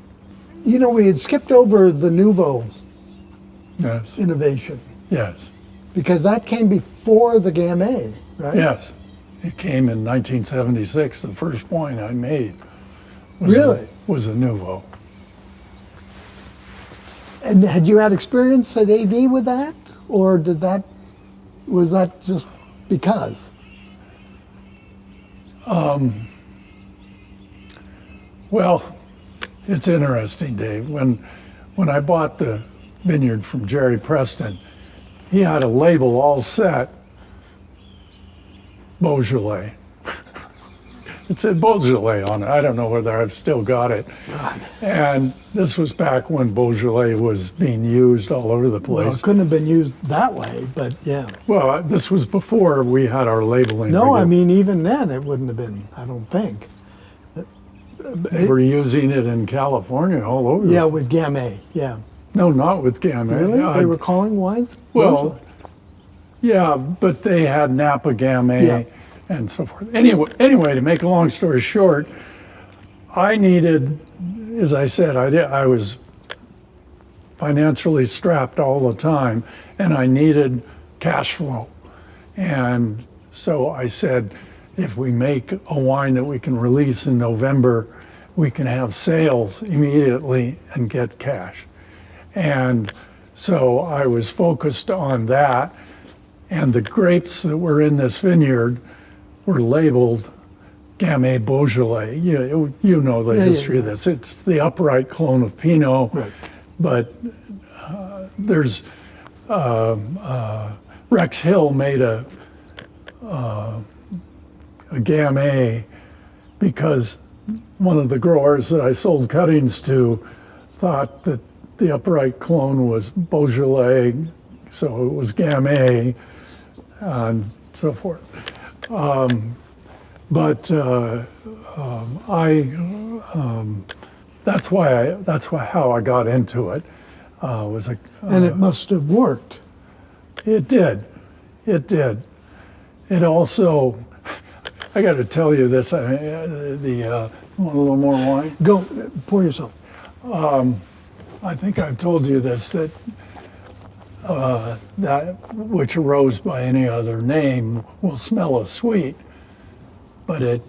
You know, we had skipped over the Nouveau Yes. innovation Yes. because that came before the Gamay, right? Yes. It came in 1976. The first wine I made was a Nouveau. And had you had experience at AV with that, or was that just because? Well, it's interesting, Dave. When I bought the vineyard from Jerry Preston, he had a label all set, Beaujolais. It said Beaujolais on it. I don't know whether I've still got it. God. And this was back when Beaujolais was being used all over the place. Well, it couldn't have been used that way, but yeah. Well, this was before we had our labeling. No, I mean, even then it wouldn't have been, I don't think. They were using it in California all over. Yeah, with Gamay, yeah. No, not with Gamay. Really? They were calling wines? Well, Beaujolais? yeah, but they had Napa Gamay Yeah. and so forth. Anyway, to make a long story short, I needed, as I said, I was financially strapped all the time, and I needed cash flow. And so I said, if we make a wine that we can release in November, we can have sales immediately and get cash. And so I was focused on that, and the grapes that were in this vineyard were labeled Gamay Beaujolais. You know the history of this. It's the upright clone of Pinot, Right. but there's Rex Hill made a Gamay because one of the growers that I sold cuttings to thought that the upright clone was Beaujolais, so it was Gamay, and so forth. That's how I got into it. And it must have worked. It did. It also, I got to tell you this. Want a little more wine? Go, pour yourself. I think I've told you this, that which arose by any other name will smell as sweet, but it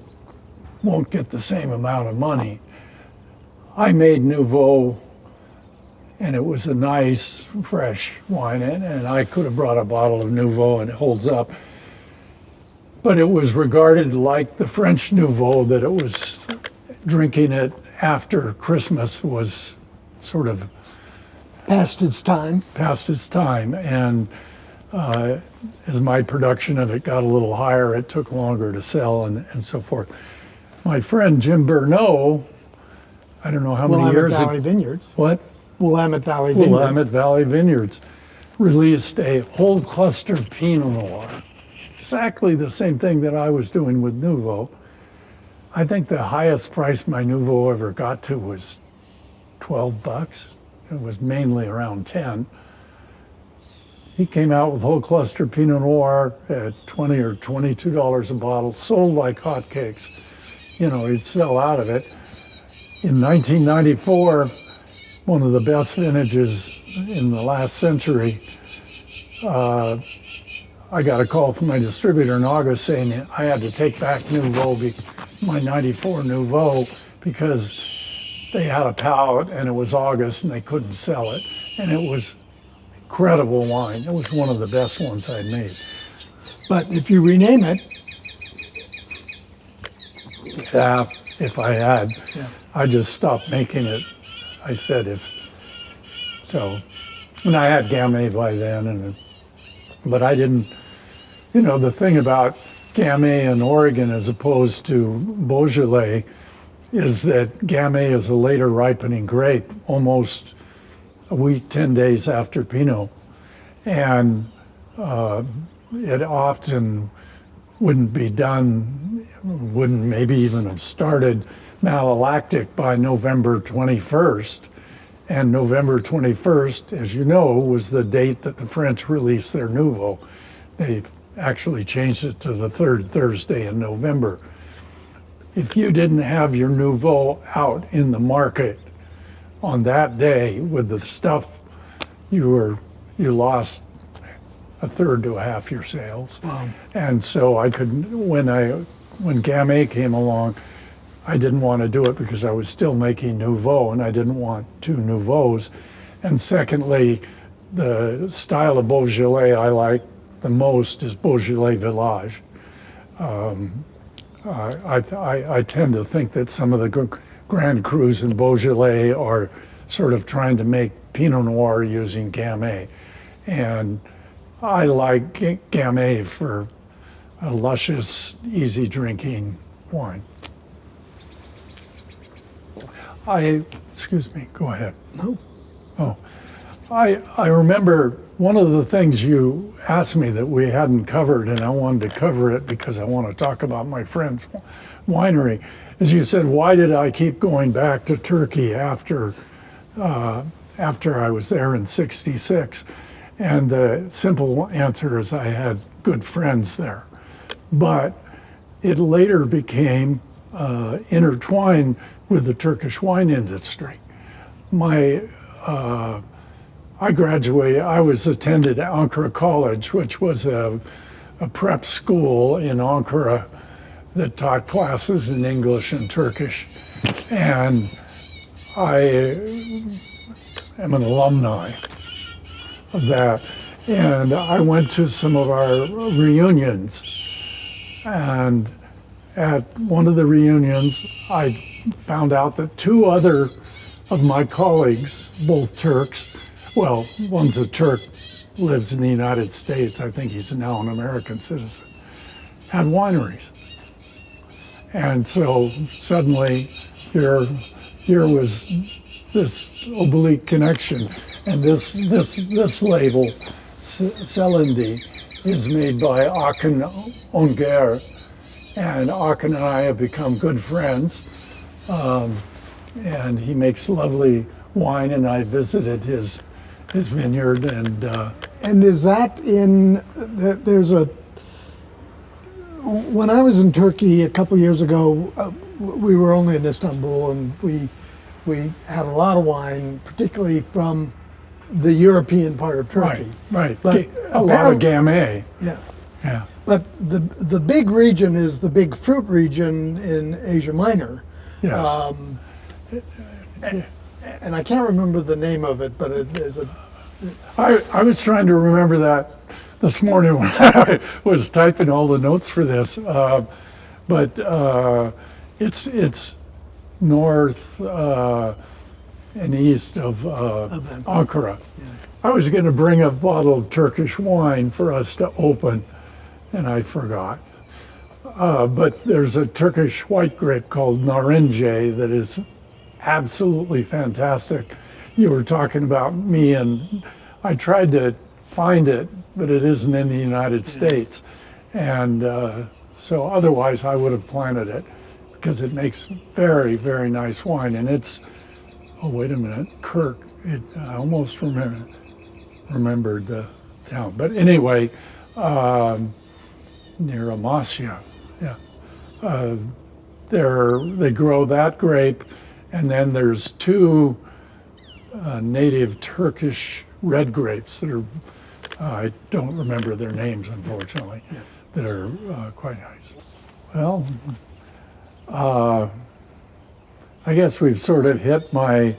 won't get the same amount of money. I made Nouveau, and it was a nice, fresh wine, and I could have brought a bottle of Nouveau, and it holds up. But it was regarded like the French Nouveau, that it was drinking it after Christmas was sort of Past its time. And as my production of it got a little higher, it took longer to sell and so forth. My friend Jim Bernot, I don't know how many years ago. Willamette Valley Vineyards. What? Willamette Valley Vineyards. Willamette Valley Vineyards released a whole cluster Pinot Noir. Exactly the same thing that I was doing with Nouveau. I think the highest price my Nouveau ever got to was $12. It was mainly around 10. He came out with whole cluster Pinot Noir at $20 or $22 a bottle, sold like hotcakes. You know, he'd sell out of it. In 1994, one of the best vintages in the last century, I got a call from my distributor in August saying I had to take back Nouveau, my 94 Nouveau, because they had a pallet and it was August and they couldn't sell it. And it was incredible wine. It was one of the best ones I'd made. But if you rename it. Yeah, if I had. Yeah. I just stopped making it. I said and I had Gamay by then, but I didn't, the thing about Gamay in Oregon as opposed to Beaujolais is that Gamay is a later ripening grape, almost a week, 10 days after Pinot. And it often wouldn't maybe even have started malolactic by November 21st. And November 21st, as you know, was the date that the French released their Nouveau. They actually changed it to the third Thursday in November. If you didn't have your Nouveau out in the market on that day with the stuff, you lost a third to a half your sales. Wow. And so when Gamay came along, I didn't want to do it because I was still making Nouveau and I didn't want two Nouveaux. And secondly, the style of Beaujolais I like the most is Beaujolais Village. I tend to think that some of the Grand Crus in Beaujolais are sort of trying to make Pinot Noir using Gamay. And I like Gamay for a luscious, easy drinking wine. Excuse me, go ahead. No. Oh, I remember one of the things you asked me that we hadn't covered, and I wanted to cover it because I want to talk about my friend's winery, is you said, why did I keep going back to Turkey after I was there in '66? And the simple answer is I had good friends there. But it later became intertwined with the Turkish wine industry. I graduated, I attended Ankara College, which was a prep school in Ankara that taught classes in English and Turkish. And I am an alumni of that. And I went to some of our reunions. And at one of the reunions, I found out that two other of my colleagues, both Turks, well, one's a Turk, lives in the United States, I think he's now an American citizen, had wineries. And so suddenly here was this oblique connection. And this label, Celendi, is made by Aachen Onger, and Aachen and I have become good friends. And he makes lovely wine, and I visited his vineyard. And is that in? There's a. When I was in Turkey a couple years ago, we were only in Istanbul, and we had a lot of wine, particularly from the European part of Turkey. Right. But A lot of Gamay. Yeah. Yeah. But the big region is the big fruit region in Asia Minor. Yeah. And I can't remember the name of it, but it is a. I was trying to remember that this morning when I was typing all the notes for this, but it's north and east of Ankara. Yeah. I was going to bring a bottle of Turkish wine for us to open, and I forgot. But there's a Turkish white grape called Narince that is absolutely fantastic. You were talking about me, and I tried to find it, but it isn't in the United States. And so otherwise I would have planted it, because it makes very, very nice wine. And it's, oh, wait a minute, Kirk. I almost remembered the town. But anyway, near Amasya, yeah. They grow that grape, and then there's two native Turkish red grapes that are, I don't remember their names, unfortunately, that are quite nice. Well, I guess we've sort of hit my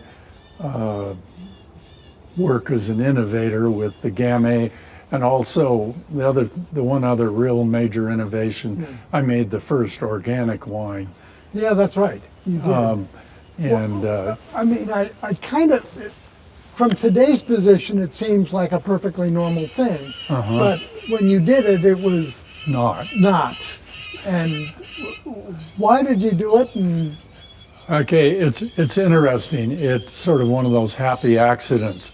work as an innovator with the Gamay, and also the one other real major innovation. Yeah. I made the first organic wine. Yeah, that's right. You did. I mean, I kind of, from today's position, it seems like a perfectly normal thing. But when you did it, it was not. And why did you do it? And okay, it's interesting. It's sort of one of those happy accidents.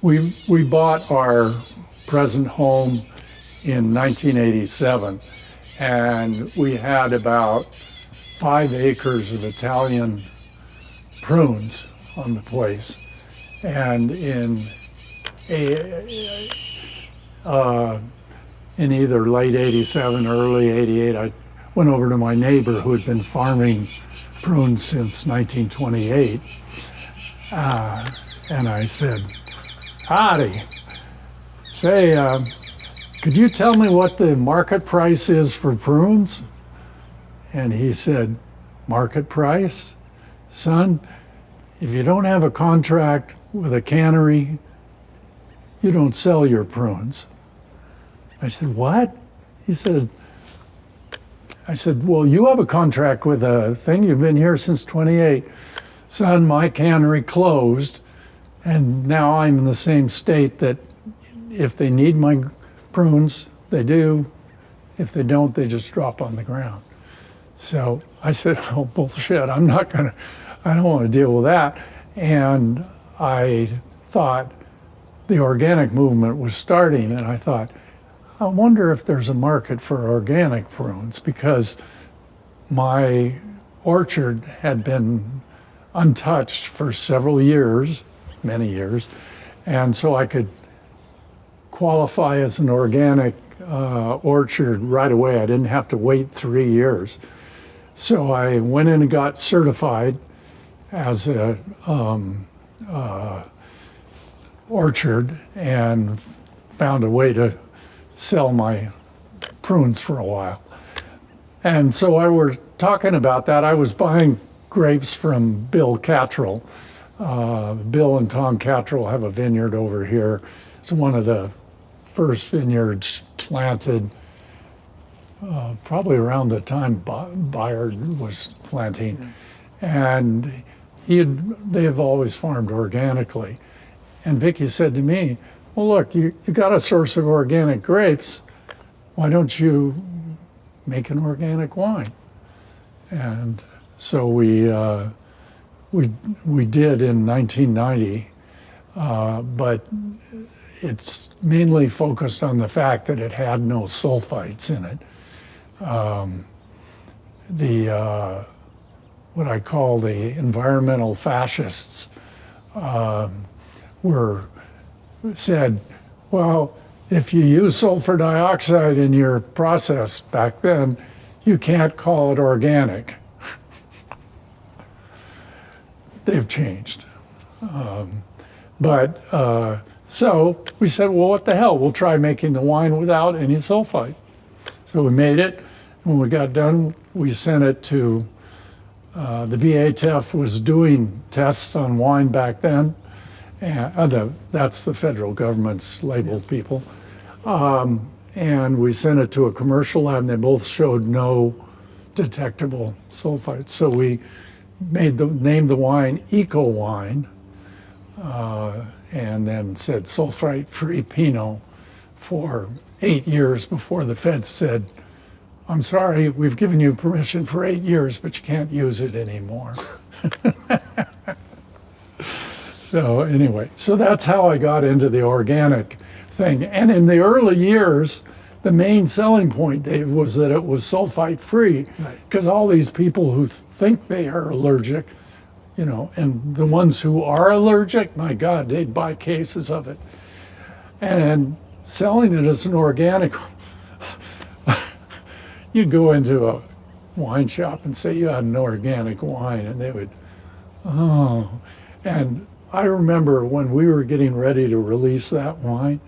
We bought our present home in 1987, and we had about 5 acres of Italian prunes on the place. And in either late 87, early 88, I went over to my neighbor who had been farming prunes since 1928. And I said, "Howdy, say, could you tell me what the market price is for prunes?" And he said, "Market price? Son, if you don't have a contract with a cannery, you don't sell your prunes." I said, "What?" I said, "Well, you have a contract with a thing. You've been here since 28. Son, my cannery closed, and now I'm in the same state that if they need my prunes, they do. If they don't, they just drop on the ground." So I said, "Oh, bullshit, I don't want to deal with that." And I thought the organic movement was starting, and I thought, I wonder if there's a market for organic prunes, because my orchard had been untouched for several years, many years, and so I could qualify as an organic orchard right away. I didn't have to wait 3 years. So I went in and got certified as a orchard, and found a way to sell my prunes for a while. And so I were talking about that. I was buying grapes from Bill Cattrall. Bill and Tom Cattrall have a vineyard over here. It's one of the first vineyards planted probably around the time Bayard was planting. And they have always farmed organically. And Vicky said to me, "Well, look, you got a source of organic grapes. Why don't you make an organic wine?" And so we we did in 1990, but it's mainly focused on the fact that it had no sulfites in it. What I call the environmental fascists said, well, if you use sulfur dioxide in your process back then, you can't call it organic. They've changed. So we said, well, what the hell? We'll try making the wine without any sulfite. So we made it. When we got done, we sent it to, the BATF was doing tests on wine back then. And that's the federal government's labeled people. And we sent it to a commercial lab, and they both showed no detectable sulfites. So we named the wine Eco Wine, and then said sulfite-free Pinot for 8 years before the feds said, I'm sorry, we've given you permission for 8 years, but you can't use it anymore. So anyway, so that's how I got into the organic thing. And in the early years, the main selling point, Dave, was that it was sulfite-free, because all these people who think they are allergic, and the ones who are allergic, my God, they'd buy cases of it. And selling it as an organic, you'd go into a wine shop and say you had an organic wine, and they would, oh. And I remember when we were getting ready to release that wine,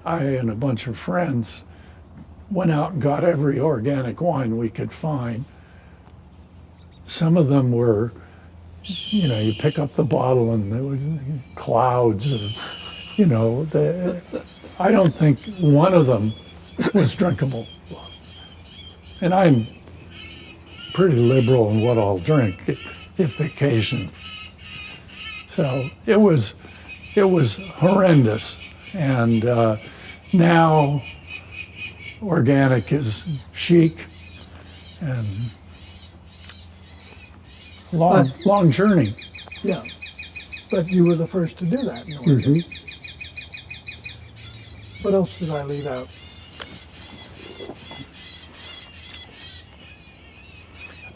I and a bunch of friends went out and got every organic wine we could find. Some of them were, you pick up the bottle and there was clouds of, I don't think one of them was drinkable. And I'm pretty liberal in what I'll drink, if occasion. So it was horrendous. And now organic is chic and long journey. Yeah, but you were the first to do that in Oregon. Mm-hmm. What else did I leave out?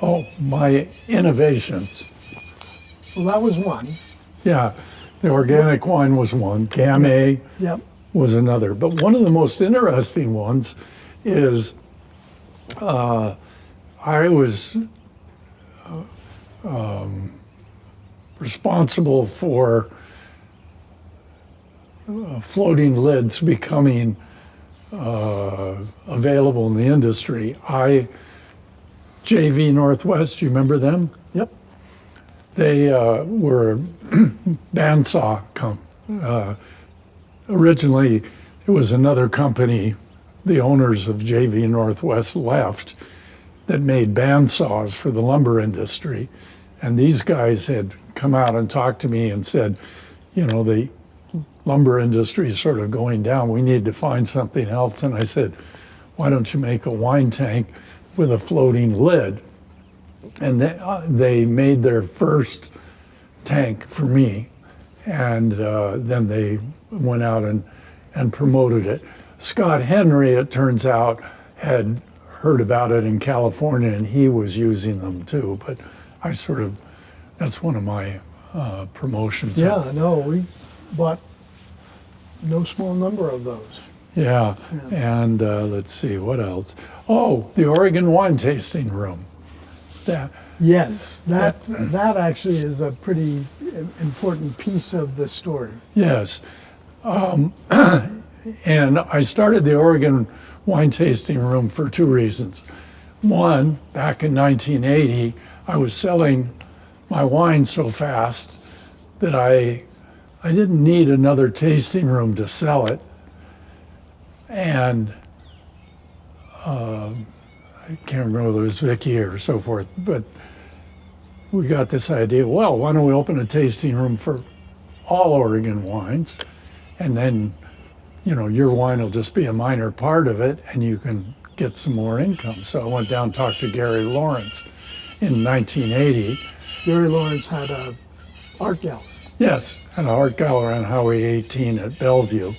Oh, my innovations. Well, that was one. Yeah, the organic wine was one. Gamay was another. But one of the most interesting ones is I was responsible for floating lids becoming available in the industry. JV Northwest, you remember them? Yep. They were a bandsaw originally, it was another company, the owners of JV Northwest left, that made bandsaws for the lumber industry. And these guys had come out and talked to me and said, the lumber industry is sort of going down. We need to find something else. And I said, why don't you make a wine tank with a floating lid? And they made their first tank for me. And then they went out and promoted it. Scott Henry, it turns out, had heard about it in California, and he was using them too. But that's one of my promotions. Yeah, no, we bought no small number of those. Yeah. And let's see, what else? Oh, the Oregon wine tasting room. That actually is a pretty important piece of the story. Yes. And I started the Oregon wine tasting room for two reasons. One, back in 1980, I was selling my wine so fast that I didn't need another tasting room to sell it. And I can't remember whether it was Vicky or so forth, but we got this idea, well, why don't we open a tasting room for all Oregon wines, and then, your wine will just be a minor part of it, and you can get some more income. So I went down and talked to Gary Lawrence in 1980, Jerry Lawrence had a art gallery. Yes, had an art gallery on Highway 18 at Bellevue.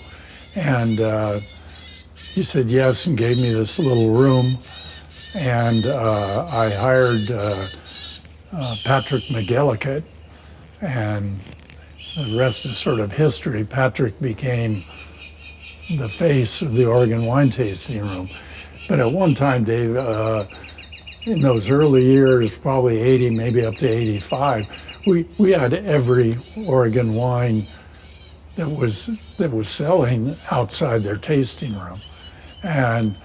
And he said yes and gave me this little room. And I hired Patrick McGillicuddy, and the rest is sort of history. Patrick became the face of the Oregon wine tasting room. But at one time, Dave, in those early years, probably 80, maybe up to 85, we had every Oregon wine that was selling outside their tasting room. And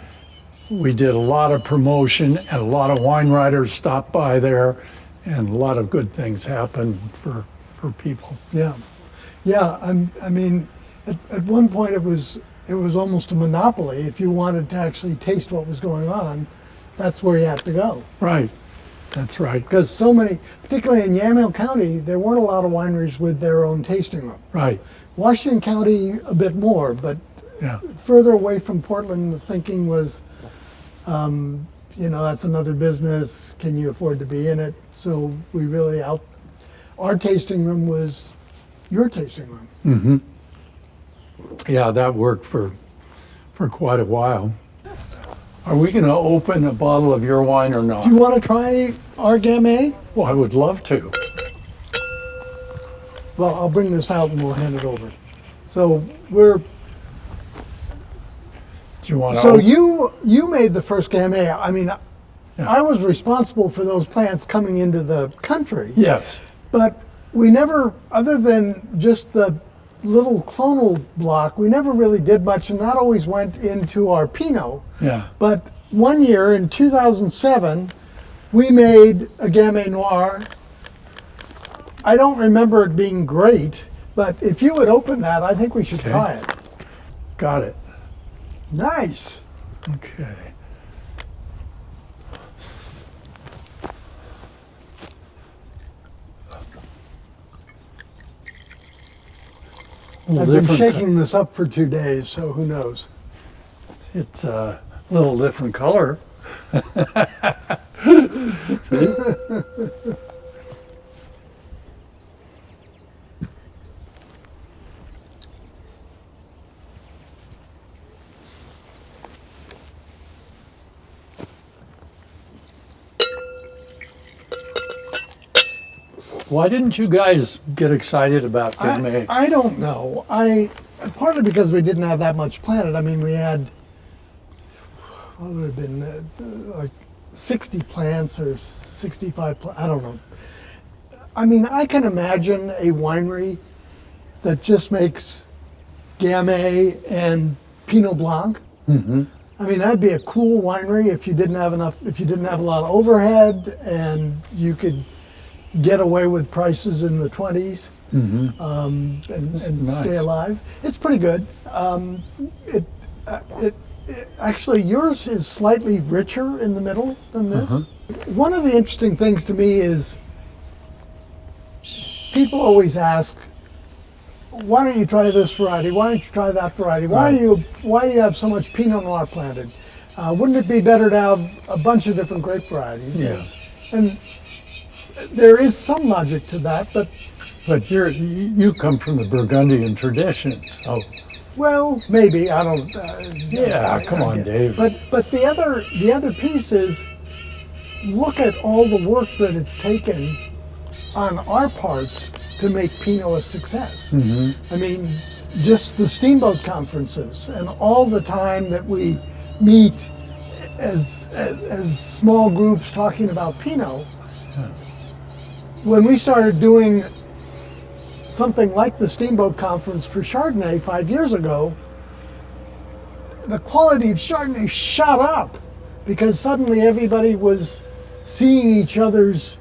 we did a lot of promotion, and a lot of wine writers stopped by there, and a lot of good things happened for people. Yeah. I mean, at one point it was almost a monopoly. If you wanted to actually taste what was going on, that's where you had to go. Right. That's right. Because so many, particularly in Yamhill County, there weren't a lot of wineries with their own tasting room. Right. Washington County, a bit more, but Yeah. further away from Portland, the thinking was, that's another business. Can you afford to be in it? So we really our tasting room was your tasting room. Mm-hmm. Yeah, that worked for quite a while. Are we going to open a bottle of your wine or not? Do you want to try our Gamay? Well, I would love to. Well, I'll bring this out and we'll hand it over. So we're. Do you want to? So you made the first Gamay. I mean, Yeah. I was responsible for those plants coming into the country. Yes. But we never, other than just the little clonal block, we never really did much, and that always went into our Pinot. Yeah. But one year in 2007, we made a Gamay Noir. I don't remember it being great, but if you would open that, I think we should Okay. try it. Got it. Nice. Okay. I've been shaking this up for 2 days, so who knows? It's a little different color. See? Why didn't you guys get excited about Gamay? I don't know. Partly because we didn't have that much planted. I mean, we had, what would it have been, like 60 plants or 65 plants, I don't know. I mean, I can imagine a winery that just makes Gamay and Pinot Blanc. Mm-hmm. I mean, that'd be a cool winery if you didn't have a lot of overhead and you could get away with prices in the 20s. Mm-hmm. And nice. stay alive. It's pretty good. Actually, yours is slightly richer in the middle than this. One of the interesting things to me is people always ask, why don't you try this variety? Why don't you try that variety? Why do you have so much Pinot Noir planted? Wouldn't it be better to have a bunch of different grape varieties? Yes. And there is some logic to that, but you come from the Burgundian tradition, so. well, maybe I don't. Yeah, come on, Dave. But the other piece is, look at all the work that it's taken on our parts to make Pinot a success. Mm-hmm. I mean, just the Steamboat conferences and all the time that we meet as small groups talking about Pinot. When we started doing something like the Steamboat Conference for Chardonnay 5 years ago, the quality of Chardonnay shot up because suddenly everybody was seeing each other's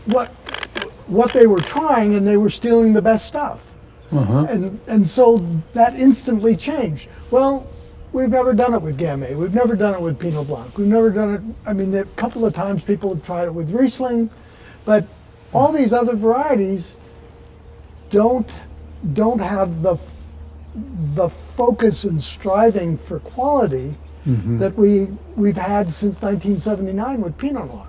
what they were trying, and they were stealing the best stuff. And so that instantly changed. Well, we've never done it with Gamay. We've never done it with Pinot Blanc. We've never done it. I mean, a couple of times people have tried it with Riesling. But all these other varieties don't have the focus and striving for quality that we've had since 1979 with Pinot Noir.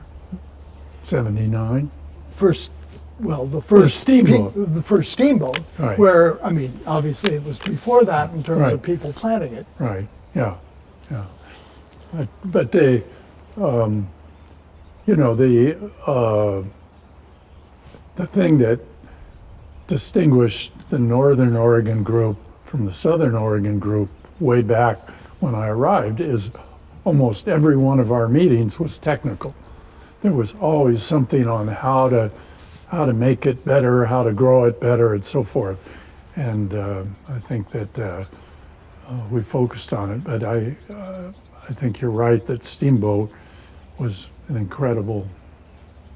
79. First, well, the first steamboat. the first steamboat, Right. where, I mean, obviously it was before that in terms Right. of people planning it. Right. Yeah. Yeah. But they, you know, the thing that distinguished the Northern Oregon group from the Southern Oregon group way back when I arrived is almost every one of our meetings was technical. There was always something on how to make it better, how to grow it better, and so forth. And I think that we focused on it. But I think you're right that Steamboat was an incredible,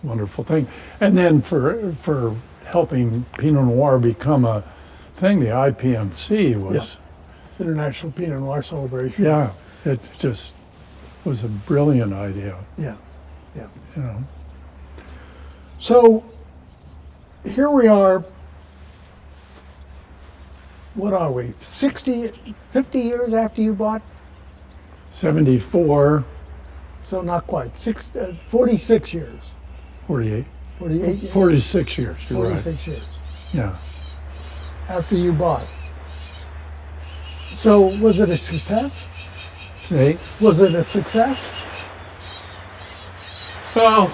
wonderful thing. And then for helping Pinot Noir become a thing, the IPMC was, International Pinot Noir Celebration. yeah, it just was a brilliant idea, Yeah, yeah. you know. So here we are, what are we, 50 years after you bought? 74, So not quite, 46 years, 48, 48 years, 46 years, you're 46 years right. Yeah. after you bought. So was it a success? See? Was it a success? Well,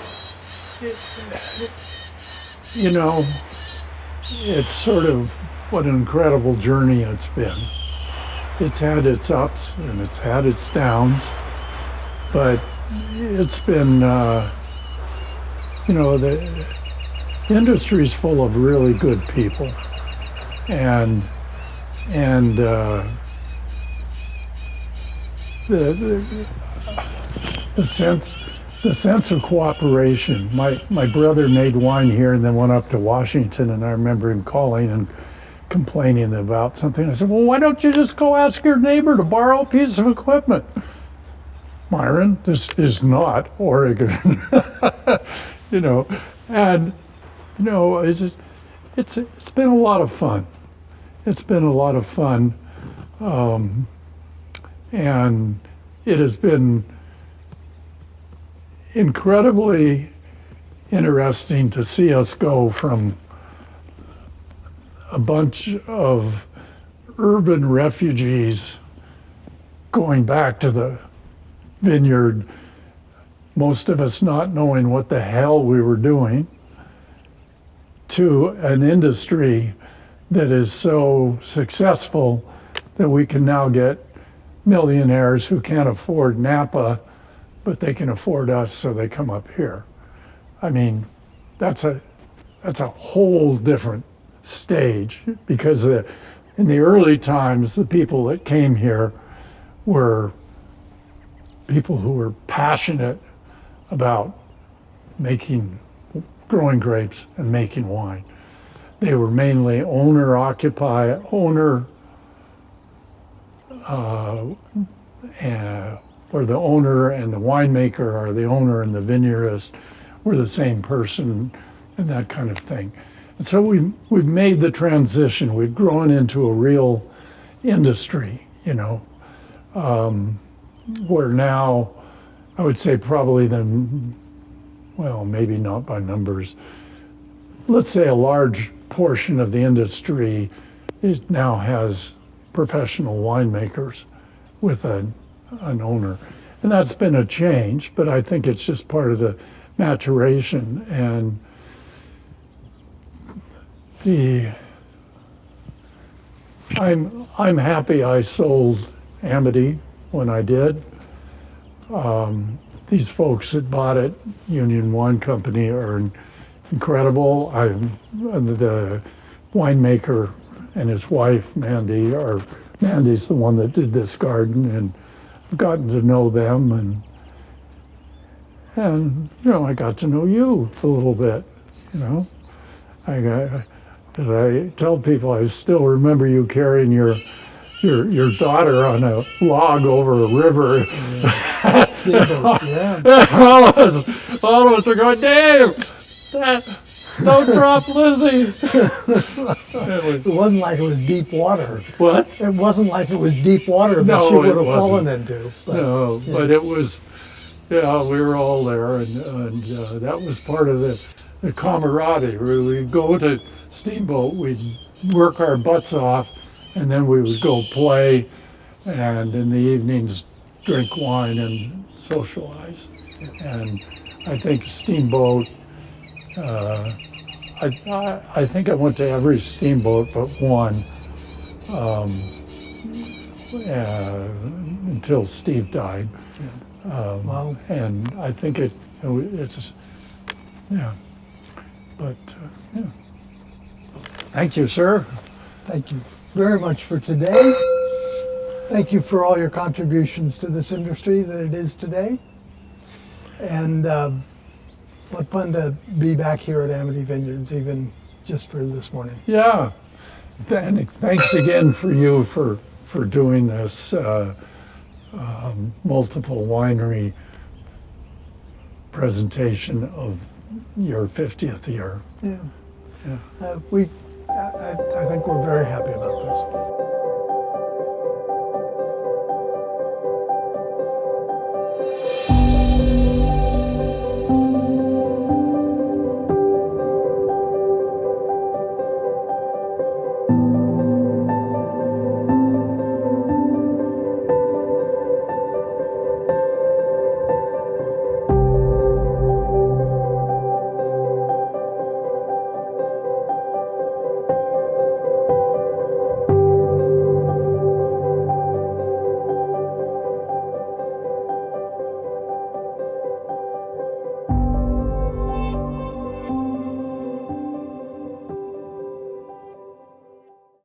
you know, it's sort of what an incredible journey it's been. It's had its ups and it's had its downs, but it's been, you know, the industry's full of really good people, and the sense of cooperation. My brother made wine here and then went up to Washington, and I remember him calling and complaining about something. I said, well, why don't you just go ask your neighbor to borrow a piece of equipment? Myron, this is not Oregon. You know, and you know, it's been a lot of fun. It's been a lot of fun, and it has been incredibly interesting to see us go from a bunch of urban refugees going back to the vineyard, most of us not knowing what the hell we were doing, to an industry that is so successful that we can now get millionaires who can't afford Napa, but they can afford us, so they come up here. I mean, that's a whole different stage, because in the early times, the people that came here were people who were passionate about growing grapes and making wine. They were mainly owner-occupied, or the owner and the winemaker, or the owner and the vineyardist were the same person, and that kind of thing. And so we've made the transition. We've grown into a real industry, you know, where now I would say probably well, maybe not by numbers, let's say a large portion of the industry now has professional winemakers with an owner. And that's been a change, but I think it's just part of the maturation. And I'm happy I sold Amity when I did. These folks that bought it, Union Wine Company, are incredible. The winemaker and his wife, Mandy's the one that did this garden, and I've gotten to know them, and you know, I got to know you a little bit, you know. As I tell people, I still remember you carrying your daughter on a log over a river. Yeah. Steamboat, yeah. all of us are going, Dave, don't drop Lizzie. It wasn't like it was deep water. What? It wasn't like it was deep water that No, she would it have fallen wasn't. into. No, but it was Yeah, we were all there, and that was part of the camaraderie. We'd go to Steamboat, we'd work our butts off, and then we would go play, and in the evenings drink wine and socialize. And I think Steamboat, I think I went to every Steamboat but one until Steve died. Wow. And I think it's, yeah. But, yeah. Thank you, sir. Thank you very much for today. Thank you for all your contributions to this industry that it is today. And what fun to be back here at Amity Vineyards, even just for this morning. Yeah. And thanks again for you for doing this multiple winery presentation of your 50th year. Yeah. Yeah. I think we're very happy about this.